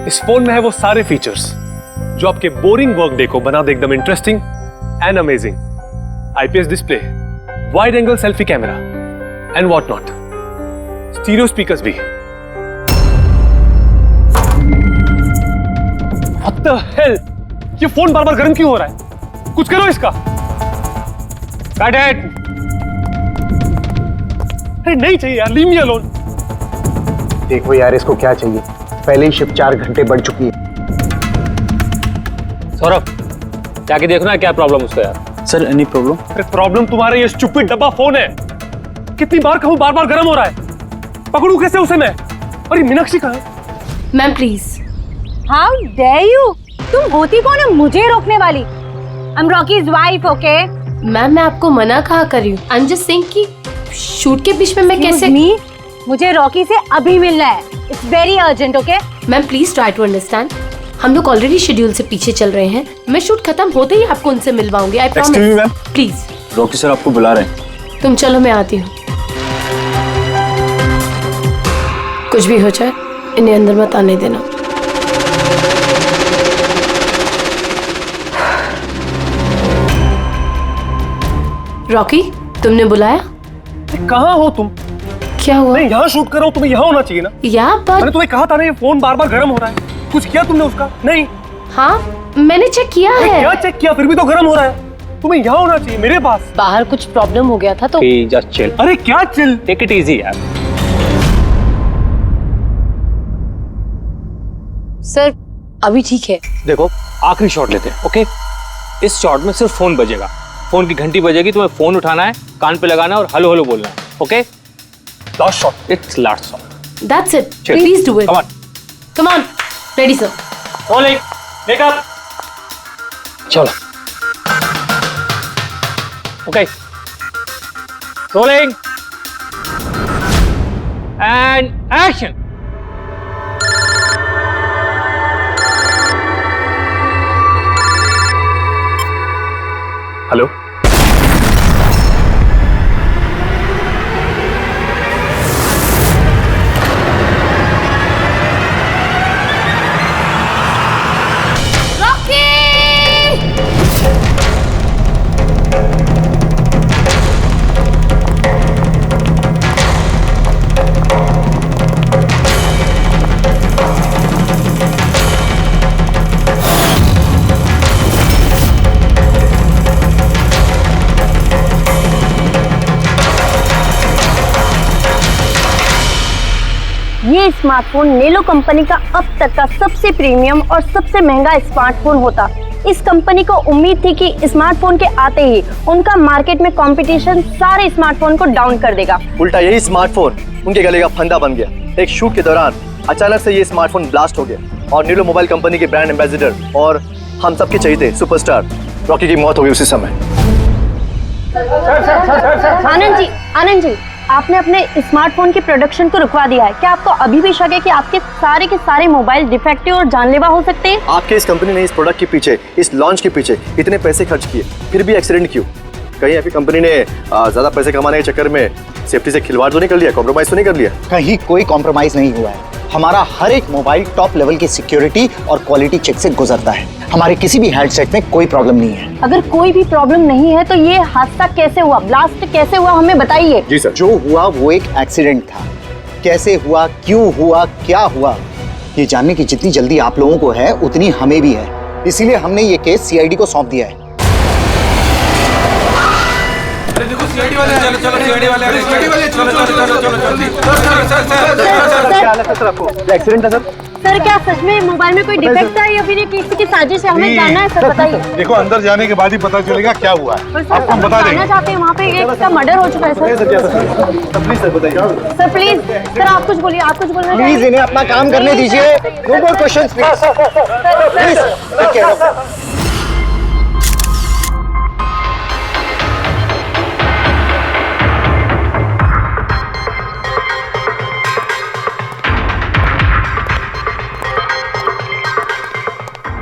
इस फोन में है वो सारे फीचर्स जो आपके बोरिंग वर्क डे को बना दे एकदम interesting and amazing. IPS display, wide angle selfie camera and what not, stereo speakers भी। What the hell? ये फोन बार बार गर्म क्यों हो रहा है? कुछ करो इसका। Got it? अरे नहीं चाहिए यार, leave me alone। देखो यार इसको क्या चाहिए, पहले ही शिफ्ट 4 घंटे बढ़ चुकी है। सौरभ, जाके देखो ना क्या प्रॉब्लम उसको यार। Sir any problem? अरे प्रॉब्लम तुम्हारा ये स्टूपिड डब्बा फोन है। कितनी बार कहूं, बार बार गर्म हो रहा है। पकड़ू कैसे उसे मैं? और ये मीनाक्षी कहाँ है? Ma'am please. How dare you? तुम होती कौन है मुझे रोकने वाली? I'm Rocky's wife, okay? Ma'am मैं आपको मना कहा कर रही हूँ। आई एम जस्ट सेइंग कि शूट के बीच में मैं कैसे। मुझे रॉकी से अभी मिलना है। It's very urgent, okay? Ma'am please try to understand. हम लोग ऑलरेडी शेड्यूल से पीछे चल रहे हैं। मैं शूट खत्म होते ही आपको उनसे मिलवाऊंगी। I promise. Please. Rocky sir आपको बुला रहे हैं। तुम चलो, मैं आती हूँ। कुछ भी हो जाए इन्हें अंदर मत आने देना। रॉकी, तुमने बुलाया? कहाँ हो तुम? क्या हुआ? मैं यहाँ शूट कर रहा हूँ, तुम्हें यहाँ होना चाहिए ना। या मैंने बट तुम्हें कहा था ना ये फोन बार बार गर्म हो रहा है। कुछ किया तुमने उसका? नहीं। हाँ मैंने चेक किया है। क्या चेक किया? फिर भी तो गर्म हो रहा है। तुम्हें यहाँ होना चाहिए मेरे पास। बाहर कुछ प्रॉब्लम हो गया था तो। जस्ट चिल, अरे क्या चिल? टेक इट इजी यार। सर अभी ठीक है। देखो आखिरी शॉट लेते हैं, ओके? इस शॉट में सिर्फ फोन बजेगा, फोन की घंटी बजेगी, तुम्हें फोन उठाना है, कान पे लगाना है और हेलो हेलो बोलना है, okay? Last shot. It's last shot. That's it. Please do it. Come on. Come on. Ready sir. Rolling, makeup. चलो। Okay. Rolling and action. Hello. ये स्मार्टफोन नेलो कंपनी का अब तक का सबसे प्रीमियम और सबसे महंगा स्मार्टफोन होता। इस कंपनी को उम्मीद थी कि स्मार्टफोन के आते ही उनका मार्केट में कंपटीशन सारे स्मार्टफोन को डाउन कर देगा। उल्टा यही स्मार्टफोन उनके गले का फंदा बन गया। एक शूट के दौरान अचानक से ये स्मार्टफोन ब्लास्ट हो गया और नेलो मोबाइल कंपनी के ब्रांड एम्बेसडर और हम सबके चहेते सुपरस्टार रॉकी की मौत हो गई उसी समय। आनंद जी, आपने अपने स्मार्टफोन की प्रोडक्शन को रुकवा दिया है। क्या आपको अभी भी शक है कि आपके सारे के सारे मोबाइल डिफेक्टिव और जानलेवा हो सकते हैं? आपके इस कंपनी ने इस प्रोडक्ट के पीछे, इस लॉन्च के पीछे इतने पैसे खर्च किए, फिर भी एक्सीडेंट क्यों? कहीं आपकी कंपनी ने ज्यादा पैसे कमाने के चक्कर में सेफ्टी से खिलवाड़ तो नहीं कर लिया, कॉम्प्रोमाइज तो नहीं कर लिया? कहीं कोई कॉम्प्रोमाइज नहीं हुआ है। हमारा हर एक मोबाइल टॉप लेवल की सिक्योरिटी और क्वालिटी चेक से गुजरता है। हमारे किसी भी हैंडसेट में कोई प्रॉब्लम नहीं है। अगर कोई भी प्रॉब्लम नहीं है तो ये हादसा कैसे हुआ, ब्लास्ट कैसे हुआ, हमें बताइए। जी सर। जो हुआ वो एक एक्सीडेंट था। कैसे हुआ, क्यों हुआ, क्या हुआ, ये जानने की जितनी जल्दी आप लोगों को है उतनी हमें भी है। इसीलिए हमने ये केस सीआईडी को सौंप दिया है। सीआईडी वाले, चलो चलो सीआईडी वाले, सीआईडी वाले, चलो चलो चलो चलो जल्दी। क्या हालत है सर आपको? एक्सीडेंट है सर? सर क्या सच में मोबाइल में कोई डिफेक्ट है या फिर ये किसी की साजिश है? हमें जानना है सर, बताइए। देखो अंदर जाने के बाद ही पता चलेगा क्या हुआ है। आपको हम बता देंगे। जानना चाहते हैं, वहाँ पे एक का मर्डर हो चुका है सर। प्लीज सर बताइए। सर प्लीज, सर आप कुछ बोलिए, आप कुछ बोलना प्लीज इन्हें अपना काम करने दीजिए। No more questions please.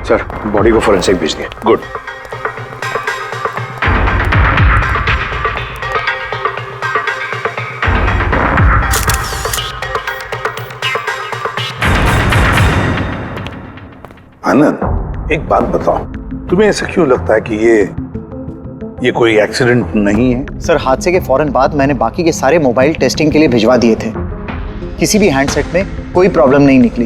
Sir body को फोरेंसिक भेज दिया। गुड। आनंद, एक बात बताओ, तुम्हें ऐसा क्यों लगता है कि ये कोई एक्सीडेंट नहीं है? सर, हादसे के फौरन बाद मैंने बाकी के सारे मोबाइल टेस्टिंग के लिए भिजवा दिए थे। किसी भी हैंडसेट में कोई प्रॉब्लम नहीं निकली।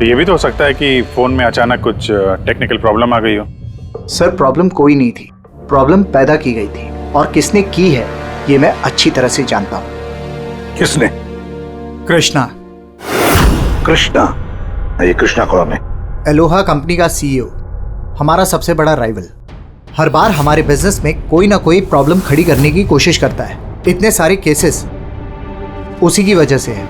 ये भी तो हो सकता है कि फोन में अचानक कुछ टेक्निकल प्रॉब्लम आ गई हो। सर, प्रॉब्लम कोई नहीं थी, प्रॉब्लम पैदा की गई थी, और किसने की है ये मैं अच्छी तरह से जानता हूँ। किसने? कृष्णा। कृष्णा? ये कृष्णा कौन है? एलोहा कंपनी का सीईओ, हमारा सबसे बड़ा राइवल। हर बार हमारे बिजनेस में कोई ना कोई प्रॉब्लम खड़ी करने की कोशिश करता है। इतने सारे केसेस उसी की वजह से हैं।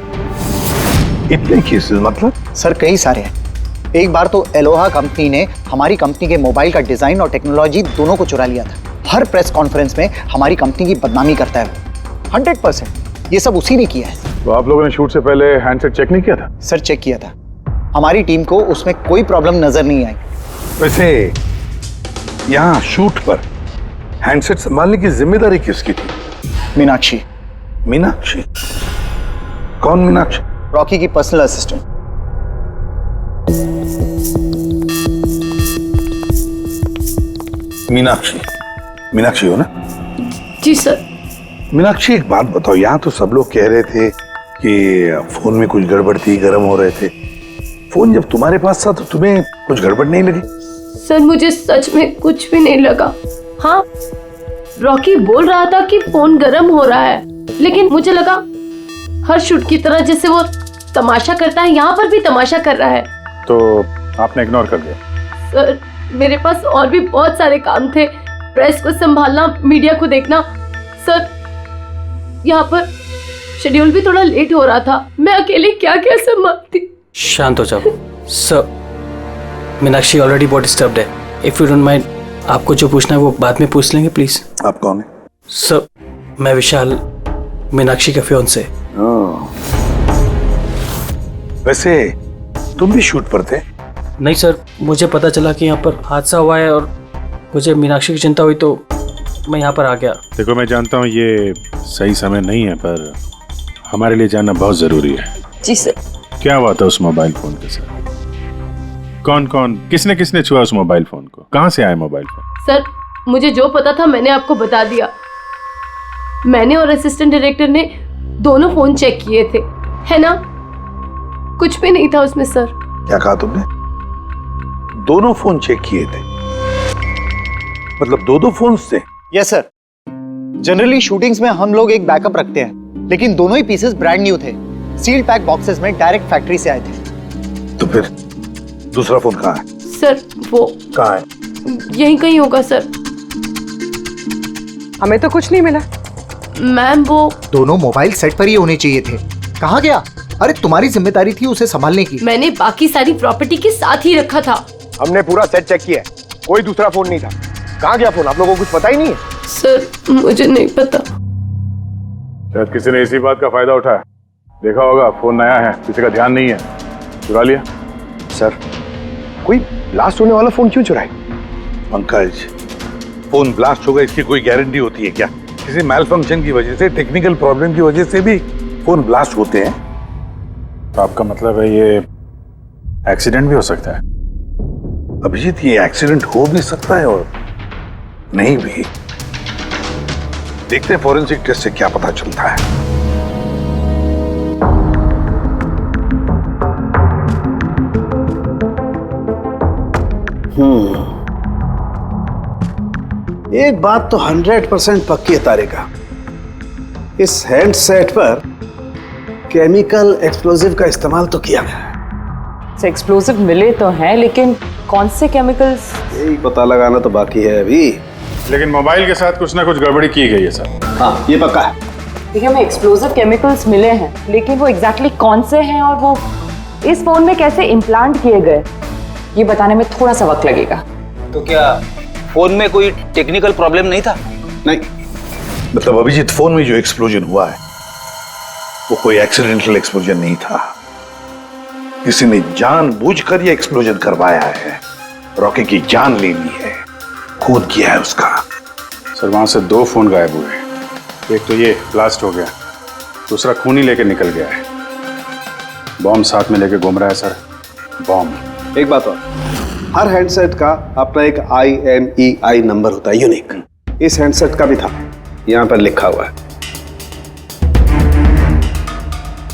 इतने केसेस मतलब? सर, कई सारे हैं। एक बार तो एलोहा कंपनी ने हमारी कंपनी के मोबाइल का डिजाइन और टेक्नोलॉजी दोनों को चुरा लिया था। हर प्रेस कॉन्फ्रेंस में हमारी कंपनी की बदनामी करता है वो। 100% ये सब उसी ने किया है। तो आप लोगों ने शूट से पहले हैंडसेट चेक नहीं किया था? सर, चेक किया था। हमारी टीम को उसमें कोई प्रॉब्लम नजर नहीं आई। वैसे यहाँ शूट पर हैंडसेट संभालने की जिम्मेदारी किसकी थी? मीनाक्षी। मीनाक्षी? कौन मीनाक्षी? रॉकी की पर्सनल असिस्टेंट। मीनाक्षी? मीनाक्षी हो ना? जी सर। मीनाक्षी, एक बात बताओ, यहाँ तो सब लोग कह रहे थे कि फोन में कुछ गड़बड़ थी, गर्म हो रहे थे। फोन जब तुम्हारे पास था तो तुम्हें कुछ गड़बड़ नहीं लगी? सर, मुझे सच में कुछ भी नहीं लगा। हाँ, रॉकी बोल रहा था कि फोन गर्म हो रहा है, लेकिन मुझे लगा हर शूट की तरह जैसे वो तमाशा करता है, यहाँ पर भी तमाशा कर रहा है। तो आपने इग्नोर कर दिया? सर, मेरे पास और भी बहुत सारे काम थे। प्रेस को संभालना, मीडिया को देखना। सर, यहाँ पर शेड्यूल भी थोड़ा लेट हो रहा था। मैं अकेले क्या क्या संभालती। शांत हो जाओ सर। मीनाक्षी ऑलरेडी बहुत डिस्टर्ब्ड है। इफ यू डोंट माइंड, आपको जो पूछना है वो बाद में पूछ लेंगे प्लीज। आप कौन है? सर, मैं विशाल, मीनाक्षी का फियांसे। वैसे तुम भी शूट पर थे? नहीं सर, मुझे पता चला कि यहाँ पर हादसा हुआ है और मुझे मीनाक्षी की चिंता हुई तो मैं यहाँ पर आ गया। देखो, मैं जानता हूँ ये सही समय नहीं है, पर हमारे लिए जानना बहुत जरूरी है। जी सर। क्या हुआ था उस मोबाइल फोन के साथ? कौन कौन, किसने किसने छुआ उस मोबाइल फोन को? कहाँ से आया मोबाइल फोन? सर, मुझे जो पता था मैंने आपको बता दिया। मैंने और असिस्टेंट डायरेक्टर ने दोनों फोन चेक किए थे, है ना? कुछ भी नहीं था उसमें सर। क्या कहा तुमने? दोनों फोन चेक किए थे? मतलब दो फोन थे? Yes sir. जनरली शूटिंग्स में हम लोग एक बैकअप रखते हैं, लेकिन दोनों ही पीसेस ब्रांड न्यू थे। सील पैक बॉक्सेस में डायरेक्ट फैक्ट्री से आए थे। तो फिर दूसरा फोन कहाँ है? सर, वो कहाँ है? यहीं कहीं होगा सर। हमें तो कुछ नहीं मिला। मैम, वो दोनों मोबाइल सेट पर ही होने चाहिए थे। कहाँ गया? अरे, तुम्हारी जिम्मेदारी थी उसे संभालने की। मैंने बाकी सारी प्रॉपर्टी के साथ ही रखा था। हमने पूरा सेट चेक किया है, कोई दूसरा फोन नहीं था। कहाँ गया फोन? आप लोगों को कुछ पता ही नहीं है? सर, मुझे नहीं पता। शायद किसी ने इसी बात का फायदा उठाया। देखा होगा फोन नया है, किसी का ध्यान नहीं है, चुरा लिया। सर, कोई ब्लास्ट होने वाला फोन क्यों चुराए? पंकज, फोन ब्लास्ट होगा इसकी कोई गारंटी होती है क्या? किसी मैल फंक्शन की वजह से, टेक्निकल प्रॉब्लम की वजह से भी फोन ब्लास्ट होते हैं। तो आपका मतलब है ये एक्सीडेंट भी हो सकता है? अभिजीत, ये एक्सीडेंट हो भी सकता है और नहीं भी। देखते हैं फॉरेंसिक टेस्ट से क्या पता चलता है। एक बात तो 100% पक्की है तारिका, इस हैंडसेट पर केमिकल एक्सप्लोजिव का इस्तेमाल तो किया गया है। एक्सप्लोजिव मिले तो हैं, लेकिन कौन से केमिकल्स? यही पता लगाना तो बाकी है अभी। लेकिन मोबाइल के साथ कुछ ना कुछ गड़बड़ी की गई है सर। हाँ, ये पक्का है। देखिए, हमें एक्सप्लोजिव केमिकल्स मिले हैं, लेकिन वो एग्जैक्टली कौन से हैं और वो इस फोन में कैसे इम्प्लांट किए गए, ये बताने में थोड़ा सा वक्त लगेगा। तो क्या फोन में कोई टेक्निकल प्रॉब्लम नहीं था? नहीं, मतलब अभिजीत, फोन में जो एक्सप्लोजन हुआ है वो कोई एक्सीडेंटल एक्सप्लोजन नहीं था। किसी ने जानबूझकर ये एक्सप्लोजन करवाया है, रॉकी की जान लेनी है, खून किया है उसका। सर, वहां से 2 फोन गायब हुए। एक तो ये ब्लास्ट हो गया, दूसरा खून ही लेके निकल गया है। बॉम्ब साथ में लेके घूम रहा है सर, बॉम्ब। एक बात और, हर हैंडसेट का अपना एक IMEI नंबर होता है, यूनिक। इस हैंडसेट का भी था, यहां पर लिखा हुआ है।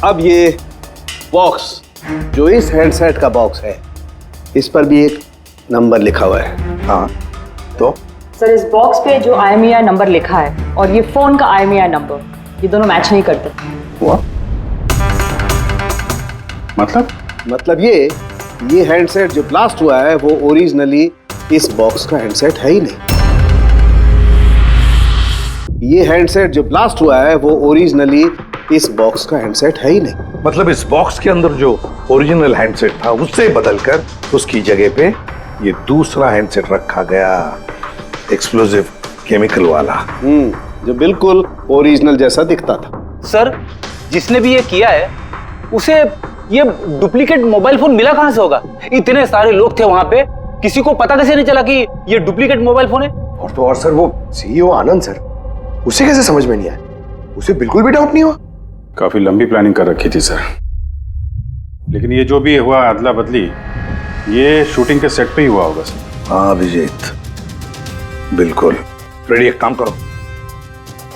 अब ये बॉक्स, जो इस हैंडसेट का बॉक्स है, इस पर भी एक नंबर लिखा हुआ है। हाँ, तो सर इस बॉक्स पे जो IMEI नंबर लिखा है और ये फोन का IMEI नंबर, ये दोनों मैच नहीं करते। हुआ मतलब ये हैंडसेट जो ब्लास्ट हुआ है वो ओरिजिनली इस बॉक्स का हैंडसेट है ही नहीं। ये हैंडसेट जो ब्लास्ट हुआ है वो ओरिजिनली इस बॉक्स का हैंडसेट है ही नहीं। मतलब इस बॉक्स के अंदर जो ओरिजिनल हैंडसेट था उससे बदलकर उसकी जगह पे ये दूसरा हैंडसेट रखा गया, एक्सप्लोजिव केमिकल वाला। जो बिल्कुल ओरिजिनल जैसा दिखता था। सर जिसने भी ये किया है उसे ये डुप्लीकेट मोबाइल फोन मिला कहां से होगा? इतने सारे लोग थे वहां पे, किसी को पता कैसे नहीं चला कि ये डुप्लीकेट मोबाइल फोन है? और तो और सर, वो CEO आनंद सर, उसे कैसे समझ में नहीं आया? उसे बिल्कुल भी डाउट नहीं हुआ। काफी लंबी प्लानिंग कर रखी थी सर, लेकिन ये जो भी हुआ अदला बदली, ये शूटिंग के सेट पे ही हुआ होगा सर। हाँ अभिजीत, बिल्कुल। फ्रेडी एक काम करो,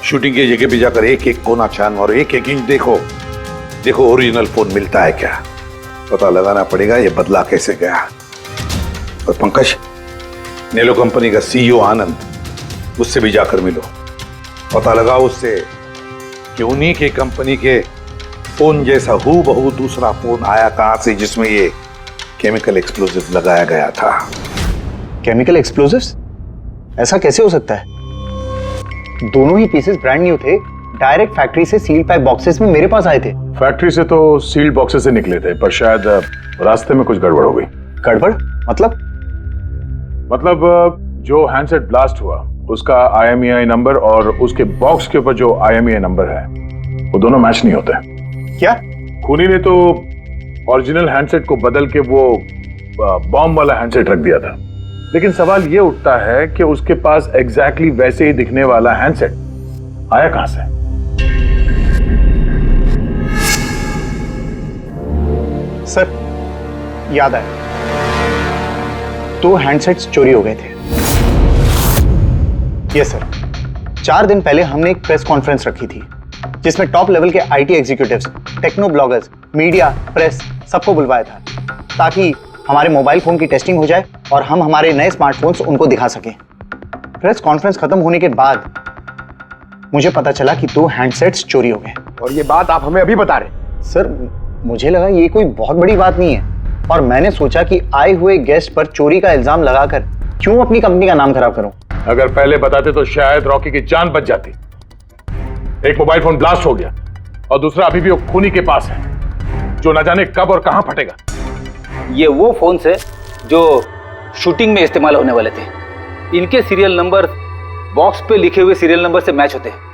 शूटिंग की जगह पे जाकर एक एक कोना छान और एक एक इंच देखो ओरिजिनल फोन मिलता है क्या। पता लगाना पड़ेगा ये बदला कैसे गया। और पंकज, नेलो कंपनी का CEO आनंद, उससे भी जाकर मिलो, पता लगाओ उससे कि उन्हीं के कंपनी के फोन जैसा हूबहू दूसरा फोन आया कहां से जिसमें ये केमिकल एक्सप्लोजिव लगाया गया था। Chemical explosives? ऐसा कैसे हो सकता है? दोनों ही पीसेस ब्रांड न्यू थे, डायरेक्ट फैक्ट्री से सील पैक बॉक्सेस में मेरे पास आए थे। फैक्ट्री से तो सील्ड बॉक्सेस से निकले थे, पर शायद रास्ते में कुछ गड़बड़ हो गई। गड़बड़ मतलब जो हैंडसेट ब्लास्ट हुआ उसका IMEI नंबर और उसके बॉक्स के ऊपर जो IMEI नंबर है वो दोनों मैच नहीं होते। क्या? खूनी ने तो ओरिजिनल हैंडसेट को बदल के वो बॉम्ब वाला हैंडसेट रख दिया था, लेकिन सवाल ये उठता है कि उसके पास एग्जैक्टली वैसे ही दिखने वाला हैंडसेट आया कहां से? सर याद आया, 2 हैंडसेट्स चोरी हो गए थे। यस सर, 4 दिन पहले हमने एक प्रेस कॉन्फ्रेंस रखी थी जिसमें टॉप लेवल के IT executives, techno bloggers, media, press सबको बुलवाया था ताकि हमारे मोबाइल फोन की टेस्टिंग हो जाए और हम हमारे नए स्मार्टफोन्स उनको दिखा सकें। प्रेस कॉन्फ्रेंस खत्म होने के बाद मुझे पता चला कि 2 हैंडसेट्स चोरी हो गए। और ये बात आप हमें अभी बता रहे? सर मुझे लगा ये कोई बहुत बड़ी बात नहीं है और मैंने सोचा कि आए हुए गेस्ट पर चोरी का इल्जाम लगाकर क्यों अपनी कंपनी का नाम खराब करूं। अगर पहले बताते तो शायद रॉकी की जान बच जाती। एक मोबाइल फोन ब्लास्ट हो गया और दूसरा अभी भी वो खूनी के पास है, जो न जाने कब और कहां फटेगा। ये वो फोन है जो शूटिंग में इस्तेमाल होने वाले थे। इनके सीरियल नंबर बॉक्स पे लिखे हुए सीरियल नंबर से मैच होते हैं।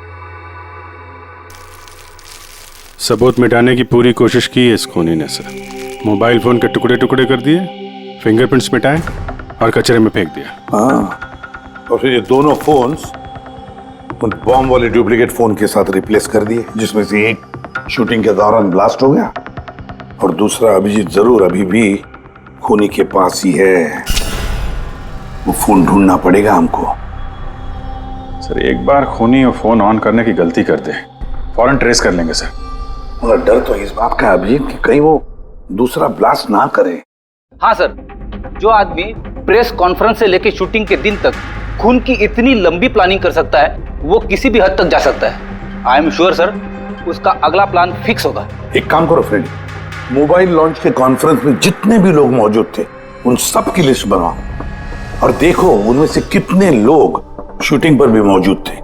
सबूत मिटाने की पूरी कोशिश की है इस खूनी ने सर। मोबाइल फोन के टुकड़े टुकड़े कर दिए, फिंगरप्रिंट्स मिटाए और कचरे में फेंक दिया। हाँ, और फिर ये दोनों फोन्स उन बॉम्ब वाले डुप्लीकेट फोन के साथ रिप्लेस कर दिए, जिसमें से एक शूटिंग के दौरान ब्लास्ट हो गया और दूसरा अभिजीत जरूर अभी भी खूनी के पास ही है। वो फोन ढूंढना पड़ेगा हमको। सर एक बार खूनी वो फोन ऑन करने की गलती कर दे, फौरन ट्रेस कर लेंगे सर। मगर डर तो इस बात का अभिजीत कि कहीं वो दूसरा ब्लास्ट ना करे। हाँ सर, जो आदमी प्रेस कॉन्फ्रेंस से लेकर शूटिंग के दिन तक खून की इतनी लंबी प्लानिंग कर सकता है, वो किसी भी हद तक जा सकता है। आई एम श्योर सर, उसका अगला प्लान फिक्स होगा। एक काम करो फ्रेडी, मोबाइल लॉन्च के कॉन्फ्रेंस में जितने भी लोग मौजूद थे उन सब की लिस्ट बनाओ और देखो उनमें से कितने लोग शूटिंग पर भी मौजूद थे।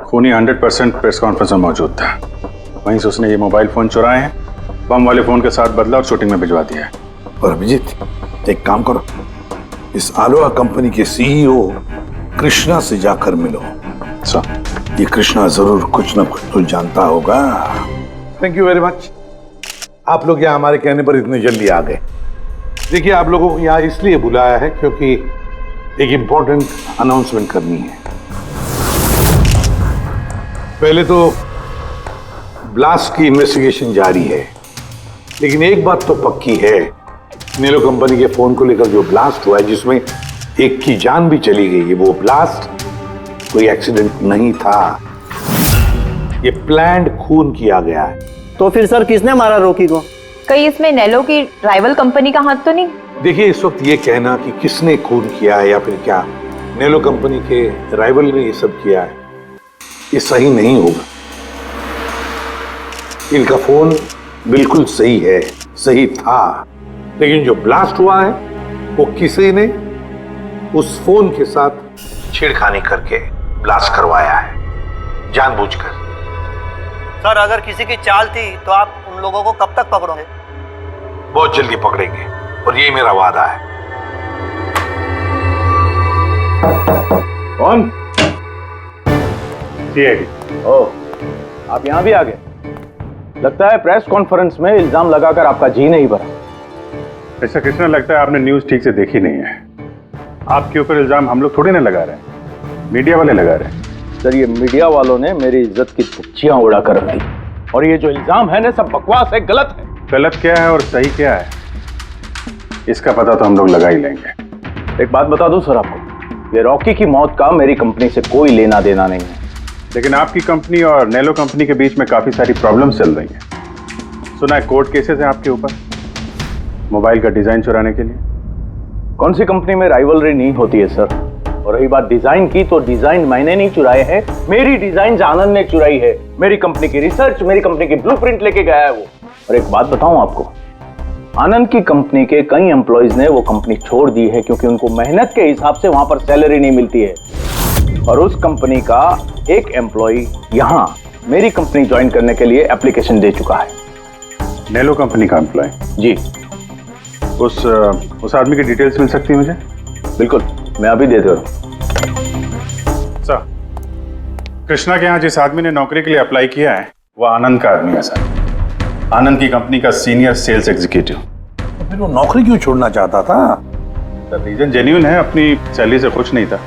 खूनी 100% प्रेस कॉन्फ्रेंस में मौजूद था, वहीं से उसने ये मोबाइल फोन चुराए हैं, बम वाले फोन के साथ बदला और शूटिंग में भिजवा दिया है। और अभिजीत एक काम करो, इस आलोहा कंपनी के CEO कृष्णा से जाकर मिलो। सर ये कृष्णा जरूर कुछ ना कुछ तो जानता होगा। थैंक यू वेरी मच, आप लोग यहाँ हमारे कहने पर इतने जल्दी आ गए। देखिए आप लोगों को यहाँ इसलिए बुलाया है क्योंकि एक इंपॉर्टेंट अनाउंसमेंट करनी है। पहले तो ब्लास्ट की इन्वेस्टिगेशन जारी है, लेकिन एक बात तो पक्की है नेलो कंपनी के फोन को लेकर जो ब्लास्ट हुआ है, जिसमें एक की जान भी चली गई है, वो ब्लास्ट कोई एक्सीडेंट नहीं था। ये प्लान्ड खून किया गया है। तो फिर सर किसने मारा रॉकी को? कहीं इसमें नेलो की राइवल कंपनी का हाथ तो नहीं? देखिए, इस वक्त ये कहना कि किसने खून किया है या फिर क्या नेलो कंपनी के राइवल ने ये सब किया है, ये सही नहीं होगा। इनका फोन बिल्कुल सही है, सही था, लेकिन जो ब्लास्ट हुआ है वो किसी ने उस फोन के साथ छेड़खानी करके ब्लास्ट करवाया है, जानबूझकर। सर अगर किसी की चाल थी तो आप उन लोगों को कब तक पकड़ोगे? बहुत जल्दी पकड़ेंगे, और ये मेरा वादा है। कौन? सीआईडी। ओह, आप यहाँ भी आ गए। लगता है प्रेस कॉन्फ्रेंस में इल्जाम लगाकर आपका जी नहीं भरा। ऐसा कृष्णा, लगता है आपने न्यूज ठीक से देखी नहीं है। आपके ऊपर इल्जाम हम लोग थोड़ी ना लगा रहे हैं, मीडिया वाले लगा रहे हैं। सर ये मीडिया वालों ने मेरी इज्जत की धज्जियां उड़ा कर रख दी, और ये जो इल्जाम है ना सब बकवास है, गलत है। गलत क्या है और सही क्या है, इसका पता तो हम लोग लगा ही लेंगे। एक बात बता दूं सर आपको, ये रॉकी की मौत का मेरी कंपनी से कोई लेना देना नहीं है। लेकिन आपकी कंपनी और नेलो कंपनी के बीच में काफी सारी प्रॉब्लम्स चल रही हैं। सुना है कोर्ट केसेस हैं आपके ऊपर मोबाइल का डिजाइन चुराने के लिए। कौन सी कंपनी में राइवलरी नहीं होती है सर? और रही बात डिजाइन की, तो डिजाइन मैंने नहीं चुराए हैं, मेरी डिजाइन आनंद ने चुराई है। मेरी कंपनी की रिसर्च, मेरी कंपनी की ब्लूप्रिंट लेके गया है वो। और एक बात बताऊं आपको, आनंद की कंपनी के कई एम्प्लॉइज ने वो कंपनी छोड़ दी है क्योंकि उनको मेहनत के हिसाब से वहां पर सैलरी नहीं मिलती है। और उस कंपनी का एक एम्प्लॉय यहाँ मेरी कंपनी ज्वाइन करने के लिए एप्लीकेशन दे चुका है। नेलो कंपनी का एम्प्लॉय? जी। उस आदमी की डिटेल्स मिल सकती है मुझे? बिल्कुल, मैं अभी दे दे रहा हूं। सर, कृष्णा के यहाँ जिस आदमी ने नौकरी के लिए अप्लाई किया है वो आनंद का आदमी है सर। आनंद की कंपनी का सीनियर सेल्स एग्जीक्यूटिव। तो फिर वो नौकरी क्यों छोड़ना चाहता था? सर रीजन जेन्युइन है, अपनी सैलरी से खुश नहीं था।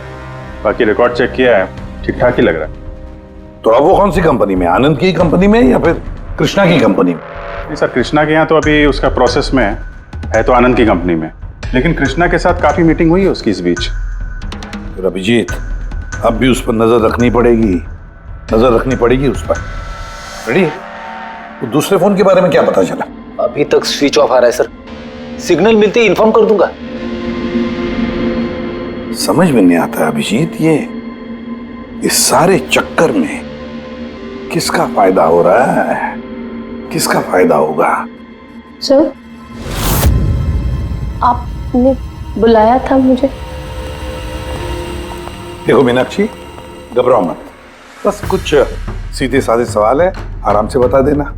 बाकी रिकॉर्ड चेक किया है, ठीक ठाक ही लग रहा है। तो अब वो कौन सी कंपनी में, आनंद की कंपनी में या फिर कृष्णा की कंपनी में? नहीं सर, कृष्णा के यहाँ तो अभी उसका प्रोसेस में है तो आनंद की कंपनी में, लेकिन कृष्णा के साथ काफी मीटिंग हुई है उसकी इस बीच। फिर अभिजीत, अब भी उस पर नजर रखनी पड़ेगी, नजर रखनी पड़ेगी उस पर। रेडी? तो दूसरे फोन के बारे में क्या पता चला? अभी तक स्विच ऑफ आ रहा है सर, सिग्नल मिलते ही इन्फॉर्म कर दूंगा। समझ में नहीं आता अभिजीत, ये इस सारे चक्कर में किसका फायदा हो रहा है, किसका फायदा होगा? सर, आपने बुलाया था मुझे? देखो मीनाक्षी, घबराओ मत, बस कुछ सीधे साधे सवाल है, आराम से बता देना।